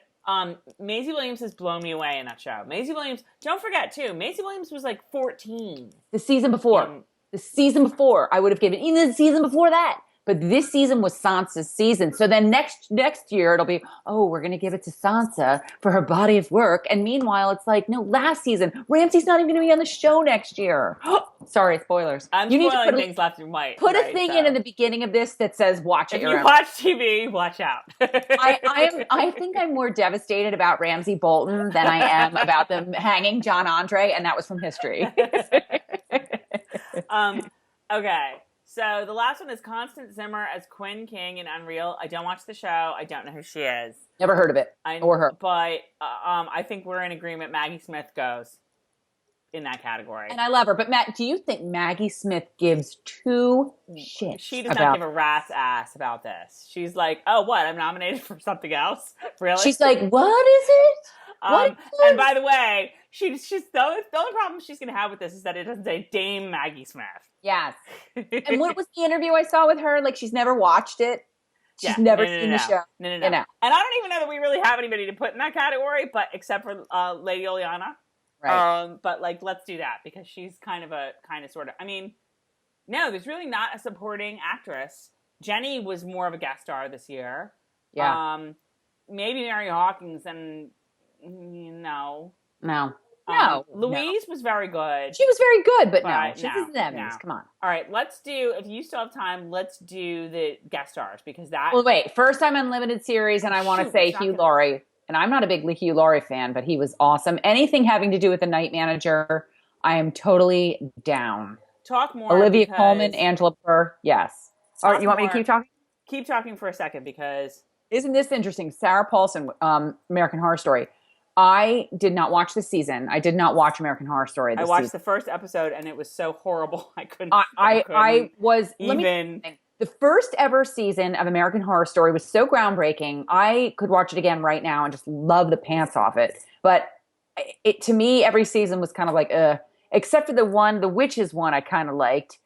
Maisie Williams has blown me away in that show. Maisie Williams, don't forget too, Maisie Williams was like 14. The season before. The season before, I would have given, even the season before that. But this season was Sansa's season. So then next year it'll be, we're going to give it to Sansa for her body of work. And meanwhile, it's like, no, last season, Ramsay's not even going to be on the show next year. Sorry, spoilers. I'm spoiling things left and right. Put a thing in the beginning of this that says, watch it. If you watch TV, watch out. I think I'm more devastated about Ramsay Bolton than I am about them hanging John Andre, and that was from history. Okay. So the last one is Constance Zimmer as Quinn King in Unreal. I don't watch the show. I don't know who she is. Never heard of it or her. But I think we're in agreement. Maggie Smith goes in that category. And I love her. But Matt, do you think Maggie Smith gives two shits? She does not give a rat's ass about this. She's like, oh, what? I'm nominated for something else? Really? She's like, what is it? And by the way, she's the only problem she's going to have with this is that it doesn't say Dame Maggie Smith. Yes. And what was the interview I saw with her? Like, she's never watched it. She's never seen the show. No. And I don't even know that we really have anybody to put in that category, but except for Lady Oleana. Right. But like, let's do that because she's kind of sort of. I mean, no, there's really not a supporting actress. Jenny was more of a guest star this year. Yeah. Maybe Mary Hawkins, and no. Louise was very good. She was very good, but no, she was in no. Come on. All right, let's do. If you still have time, let's do the guest stars because that. Well, wait. First time unlimited series, and I want to say Hugh Laurie. And I'm not a big Hugh Laurie fan, but he was awesome. Anything having to do with the Night Manager, I am totally down. Talk more. Olivia Colman, Angela Burr, yes. All right, you want me to keep talking? Keep talking for a second because isn't this interesting? Sarah Paulson, American Horror Story. I did not watch this season. I did not watch American Horror Story this season. I watched the first episode and it was so horrible. I couldn't. I was even. The first ever season of American Horror Story was so groundbreaking. I could watch it again right now and just love the pants off it. But to me, every season was kind of like, except for the Witches one, I kind of liked.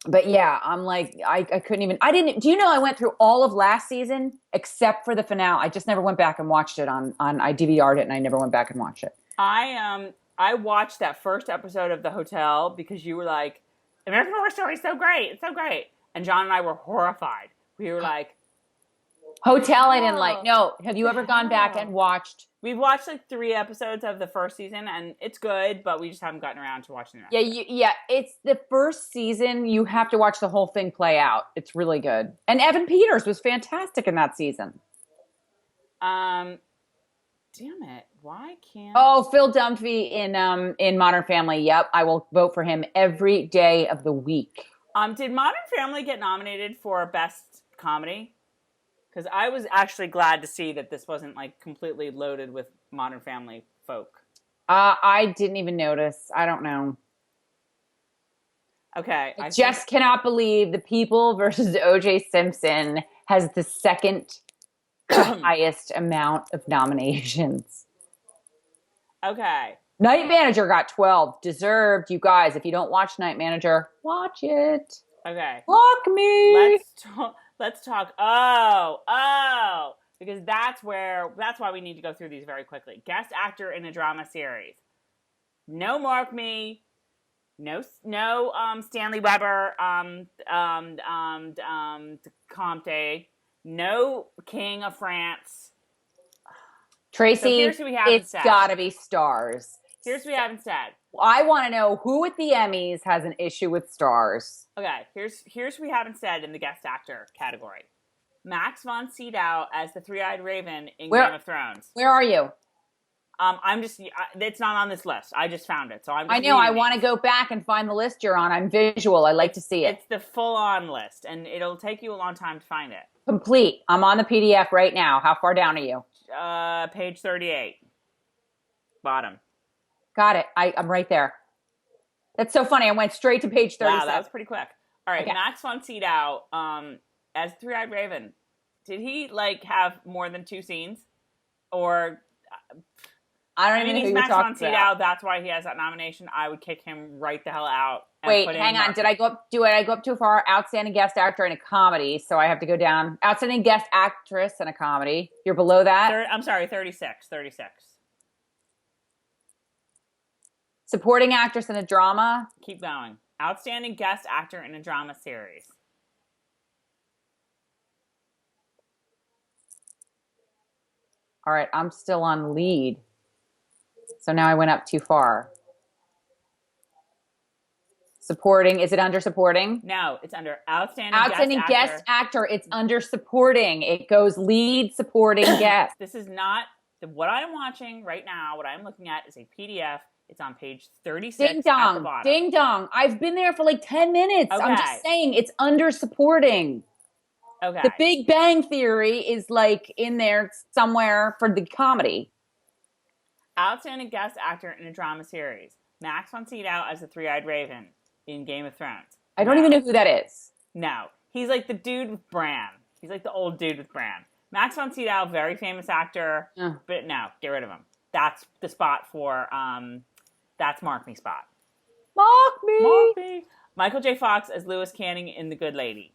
But yeah, I'm like, I couldn't even, do you know I went through all of last season except for the finale. I just never went back and watched it I DVR'd it and I never went back and watched it. I watched that first episode of The Hotel because you were like, American Horror Story is so great. It's so great. And John and I were horrified. We were like, Hotel I didn't like. No. Have you ever gone back and watched? We've watched like 3 episodes of the first season and it's good, but we just haven't gotten around to watching it. Yeah. It's the first season. You have to watch the whole thing play out. It's really good. And Evan Peters was fantastic in that season. Damn it. Why can't... Oh, Phil Dunphy in Modern Family. Yep. I will vote for him every day of the week. Did Modern Family get nominated for Best Comedy? Because I was actually glad to see that this wasn't like completely loaded with Modern Family folk. I didn't even notice. I don't know. Okay. I just cannot believe The People versus O.J. Simpson has the second highest amount of nominations. Okay. Night Manager got 12. Deserved. You guys, if you don't watch Night Manager, watch it. Okay. Block me. Let's talk. Oh, because that's why we need to go through these very quickly. Guest actor in a drama series. No Mark Me. No Stanley Weber. Comte. No King of France. Tracy, so it's gotta be stars. Here's what we have instead. I want to know who at the Emmys has an issue with stars. Okay, here's what we have instead in the guest actor category. Max von Sydow as the Three-Eyed Raven in Where- Game of Thrones. Where are you? It's not on this list. I just found it, so I'm just I know. I reading want to these. go back and find the list you're on. I'm visual. I like to see it. It's the full-on list, and it'll take you a long time to find it. Complete. I'm on the PDF right now. How far down are you? Page 38. Bottom. Got it. I'm right there. That's so funny. I went straight to page 37. Wow, that was pretty quick. All right, Okay. Max von Sydow, as Three-Eyed Raven, did he have more than 2 scenes? Or I don't I even mean, know who he's you're Max von talking Sydow. about. That's why he has that nomination. I would kick him right the hell out. And Wait, put in hang on. Mark. Did I go up? I go up too far? Outstanding guest actor in a comedy. So I have to go down. Outstanding guest actress in a comedy. You're below that. I'm sorry, 36. 36. Supporting actress in a drama. Keep going. Outstanding guest actor in a drama series. All right, I'm still on lead. So now I went up too far. Supporting. Is it under supporting? No, it's under outstanding Guest actor. It's under supporting. It goes lead, supporting, guest. This is not what I'm watching right now. What I'm looking at is a PDF. It's on page 36 Ding at the dong. bottom. Ding dong. I've been there for like 10 minutes. I'm Okay. just saying it's under supporting. Okay. The Big Bang Theory is like in there somewhere for the comedy. Outstanding guest actor in a drama series. Max von Sydow as the Three-Eyed Raven in Game of Thrones. I don't even know who that is. No. He's like the dude with Bran. He's like the old dude with Bran. Max von Sydow, very famous actor. But no, get rid of him. That's the spot for, that's Mark Me spot. Mark me. Mark Me. Michael J. Fox as Lewis Canning in The Good Lady.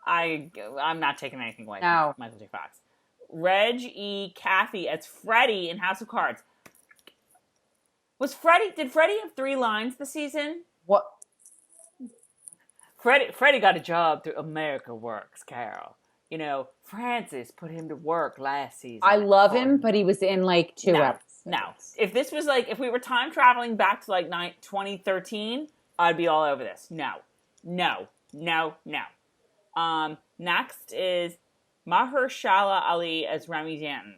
I'm not taking anything away from Michael J. Fox. Reg E. Cathy as Freddie in House of Cards. Did Freddie have 3 lines this season? What? Freddie got a job through America Works, Carol. You know, Francis put him to work last season. I love him, but he was in like 2 episodes. No. If this was if we were time traveling back to 2013, I'd be all over this. No. Next is Mahershala Ali as Remy Danton.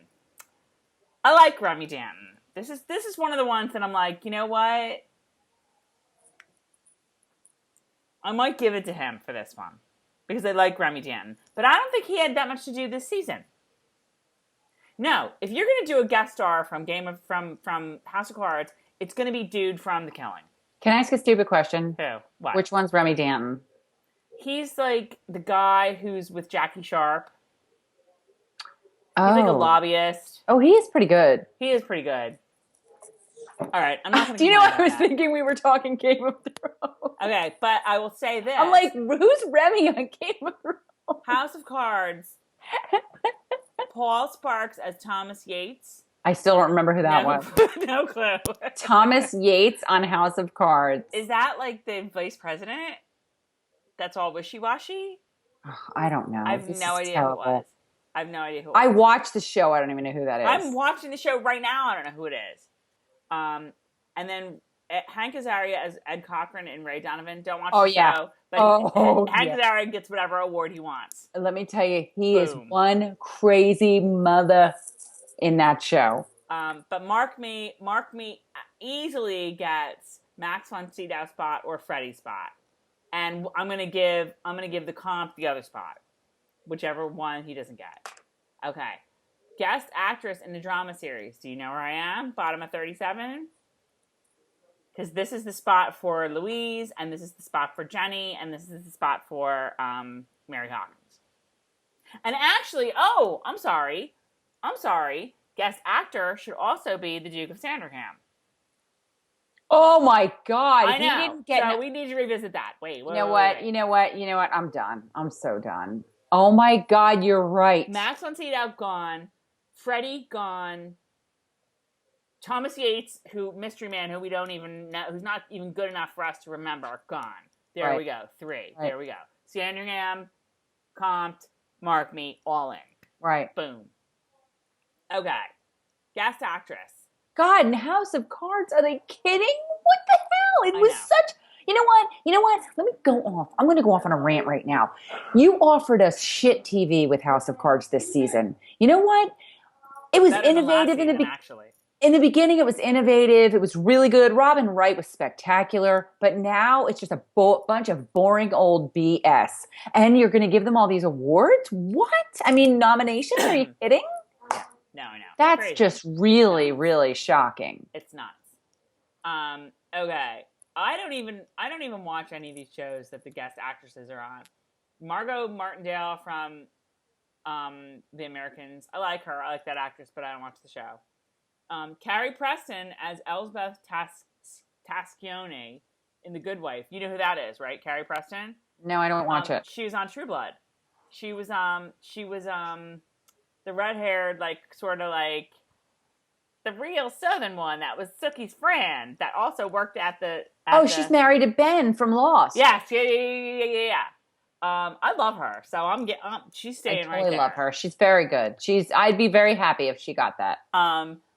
I like Remy Danton. This is one of the ones that I'm like, you know what? I might give it to him for this one because I like Remy Danton, but I don't think he had that much to do this season. No, if you're going to do a guest star from House of Cards, it's going to be dude from The Killing. Can I ask a stupid question? Who? What? Which one's Remy Danton? He's like the guy who's with Jackie Sharp. He's like a lobbyist. Oh, he is pretty good. He is pretty good. All right, I'm not going to. Do you know what I was thinking? We were talking Game of Thrones. Okay, but I will say this. I'm like, who's Remy on Game of Thrones? House of Cards. Paul Sparks as Thomas Yates. I still don't remember who that was. No clue. Thomas Yates on House of Cards. Is that like the vice president? That's all wishy-washy? I don't know. I have no idea who it was. I have no idea who it was. I watched the show. I don't even know who that is. I'm watching the show right now. I don't know who it is. And then Hank Azaria as Ed Cochran and Ray Donovan. Don't watch the show. But Hank Azaria gets whatever award he wants. Let me tell you, he is one crazy mother in that show. But Mark Me easily gets Max von Sydow spot or Freddie spot. And I'm gonna give the Comte the other spot. Whichever one he doesn't get. Okay. Guest actress in the drama series. Do you know where I am? Bottom of 37. Because this is the spot for Louise, and this is the spot for Jenny, and this is the spot for Mary Hawkins. And actually, I'm sorry. Guest actor should also be the Duke of Sandringham. Oh my God! I know. So we need to revisit that. Wait. You know what? I'm done. I'm so done. Oh my God, you're right. Max von Sydow gone. Freddie gone. Thomas Yates, Mystery Man, who we don't even know, who's not even good enough for us to remember, gone. There we go. 3. Right. There we go. Sandringham, Comte, Mark Me, all in. Right. Boom. Okay. Guest actress. God, in House of Cards, are they kidding? What the hell? It was such... You know what? You know what? Let me go off. I'm going to go off on a rant right now. You offered us shit TV with House of Cards this season. You know what? It was Better than last innovative season, actually. in the beginning. It was innovative. It was really good. Robin Wright was spectacular. But now it's just a bunch of boring old BS. And you're going to give them all these awards? What? I mean, nominations? Are you kidding? No, I know. That's Crazy. just really, really shocking. It's nuts. Okay. I don't even watch any of these shows that the guest actresses are on. Margot Martindale from The Americans. I like her. I like that actress, but I don't watch the show. Carrie Preston as Elsbeth Tascione in The Good Wife. You know who that is, right? Carrie Preston? No, I don't watch it. She was on True Blood. She was the red-haired, like, sort of like the real Southern one that was Sookie's friend that also worked at the... She's married to Ben from Lost. Yes, yeah. I love her, so she's staying right there. I totally love her. She's very good. I'd be very happy if she got that.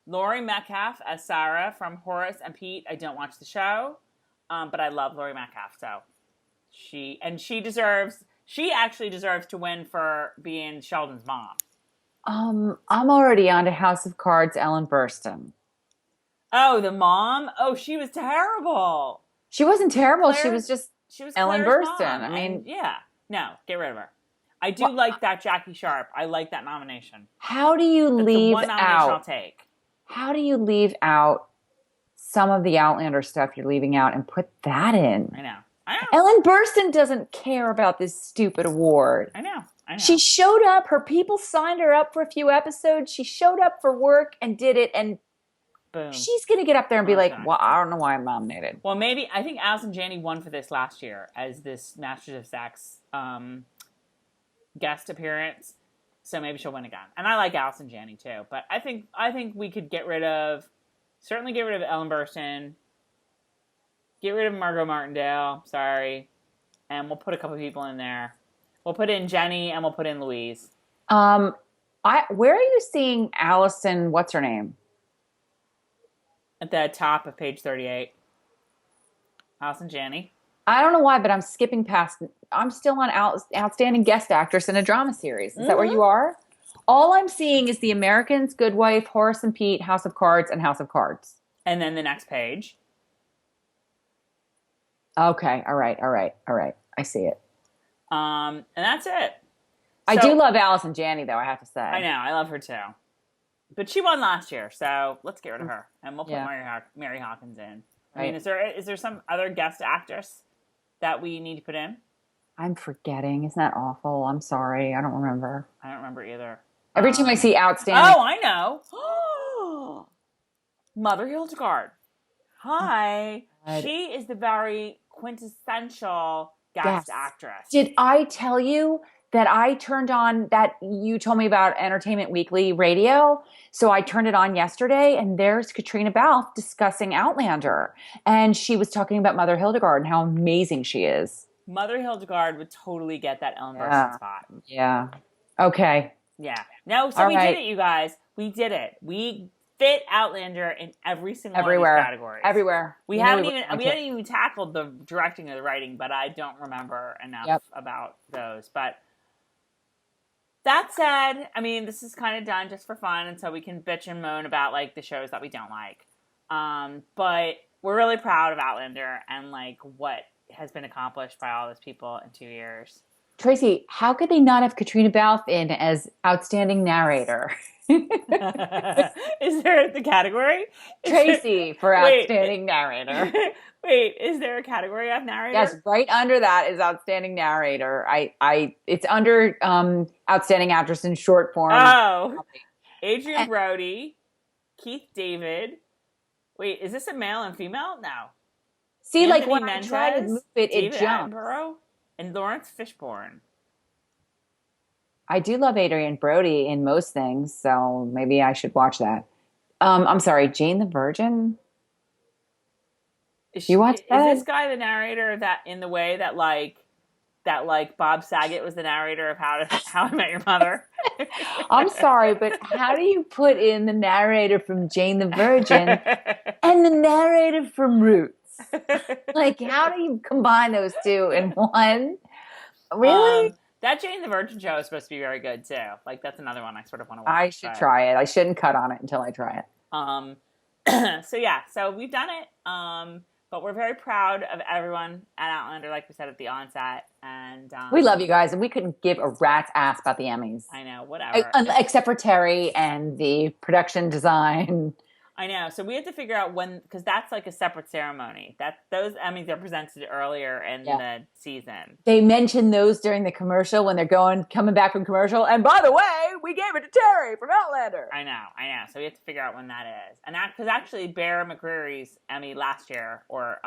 Laurie Metcalf as Sarah from Horace and Pete. I don't watch the show, but I love Laurie Metcalf, so she actually deserves to win for being Sheldon's mom. I'm already on to House of Cards, Ellen Burstyn. Oh, the mom? Oh, she was terrible. She wasn't terrible. She was Ellen Claire's Burstyn. Mom. I mean, yeah. No, get rid of her. I do like that Jackie Sharp. I like that nomination. How do you leave the one nomination I'll take. How do you leave out some of the Outlander stuff you're leaving out and put that in? I know. Ellen Burstyn doesn't care about this stupid award. I know. She showed up. Her people signed her up for a few episodes. She showed up for work and did it. And boom. She's going to get up there and be like, well, I don't know why I'm nominated. Well, maybe. I think Allison Janney won for this last year as this Masters of Sex guest appearance. So maybe she'll win again. And I like Allison Janney too. But I think we could certainly get rid of Ellen Burstyn. Get rid of Margot Martindale. Sorry. And we'll put a couple people in there. We'll put in Jenny and we'll put in Louise. Where are you seeing Allison, what's her name? At the top of page 38. Allison Janney. I don't know why, but I'm skipping past. I'm still on Outstanding Guest Actress in a Drama Series. Is that where you are? All I'm seeing is The Americans, Good Wife, Horace and Pete, House of Cards, and House of Cards. And then the next page. Okay. All right. I see it. And that's it. I do love Allison Janney, though, I have to say. I know. I love her, too. But she won last year, so let's get rid of her. And we'll put Mary Hawkins in. I mean, is there some other guest actress that we need to put in? I'm forgetting. Isn't that awful? I'm sorry. I don't remember. I don't remember either. Every time I see Outstanding... Oh, I know. Mother Hildegarde. Hi. God. She is the very quintessential guest actress. Did I tell you that I turned on that you told me about Entertainment Weekly radio? So I turned it on yesterday, and there's Caitriona Balfe discussing Outlander. And she was talking about Mother Hildegarde and how amazing she is. Mother Hildegarde would totally get that Ellen Burstyn spot. Yeah. Okay. Yeah. No, so we did it, you guys. We did it. We fit Outlander in every single one of these categories. Everywhere. We hadn't even tackled the directing or the writing, but I don't remember enough about those. But that said, I mean, this is kind of done just for fun, and so we can bitch and moan about like the shows that we don't like. But we're really proud of Outlander and like what has been accomplished by all those people in 2 years. Tracy, how could they not have Caitriona Balfe in as outstanding narrator? Is there the category? Tracy for outstanding narrator. Wait, is there a category of narrator? Yes, right under that is outstanding narrator. It's under outstanding actress in short form. Oh, Adrian Brody, Keith David. Wait, is this a male and female? No. See, Anthony like when Mendez, I try to move it, David it jumps. Attenborough, and Lawrence Fishburne. I do love Adrian Brody in most things, so maybe I should watch that. I'm sorry, Jane the Virgin? You watch that? Is this guy the narrator that in the way that like Bob Saget was the narrator of How I Met Your Mother? I'm sorry, but how do you put in the narrator from Jane the Virgin and the narrator from Roots? Like, how do you combine those two in one? Really? That Jane the Virgin show is supposed to be very good too. Like that's another one I sort of want to watch. I should try it. I shouldn't cut on it until I try it. So yeah, so we've done it. But we're very proud of everyone at Outlander, like we said at the onset. And we love you guys, and we couldn't give a rat's ass about the Emmys. I know, whatever. Except for Terry and the production design. I know. So we had to figure out when, because that's like a separate ceremony. Those Emmys are presented earlier in the season. They mentioned those during the commercial when they're coming back from commercial. And by the way, we gave it to Terry from Outlander. I know. So we have to figure out when that is. And that, because actually Bear McCreary's Emmy last year, or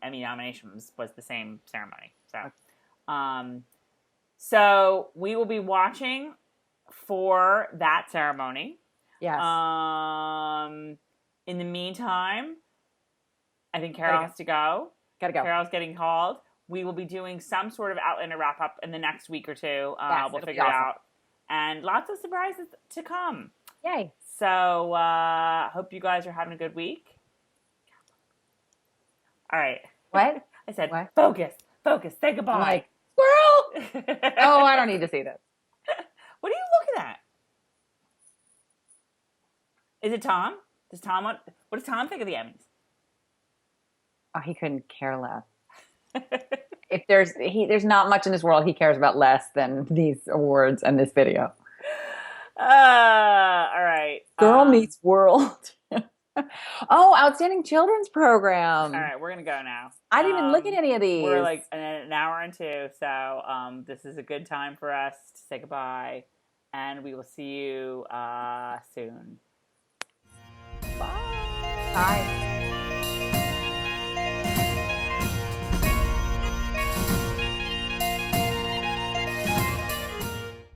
Emmy Nominations, was the same ceremony. So we will be watching for that ceremony. Yes. In the meantime, I think Carol has to go. Gotta go. Carol's getting called. We will be doing some sort of Outlander wrap-up in the next week or two. We'll figure it out. And lots of surprises to come. Yay. So, hope you guys are having a good week. All right. What? I said, what? Focus. Say goodbye. I'm like, squirrel! Oh, I don't need to see this. What are you looking at? Is it Tom? What does Tom think of the Emmys? Oh, he couldn't care less. If there's not much in this world he cares about less than these awards and this video. All right. Girl meets world. Oh, outstanding children's program. All right, we're gonna go now. I didn't even look at any of these. We're like an hour into, so this is a good time for us to say goodbye, and we will see you soon. Bye. Bye.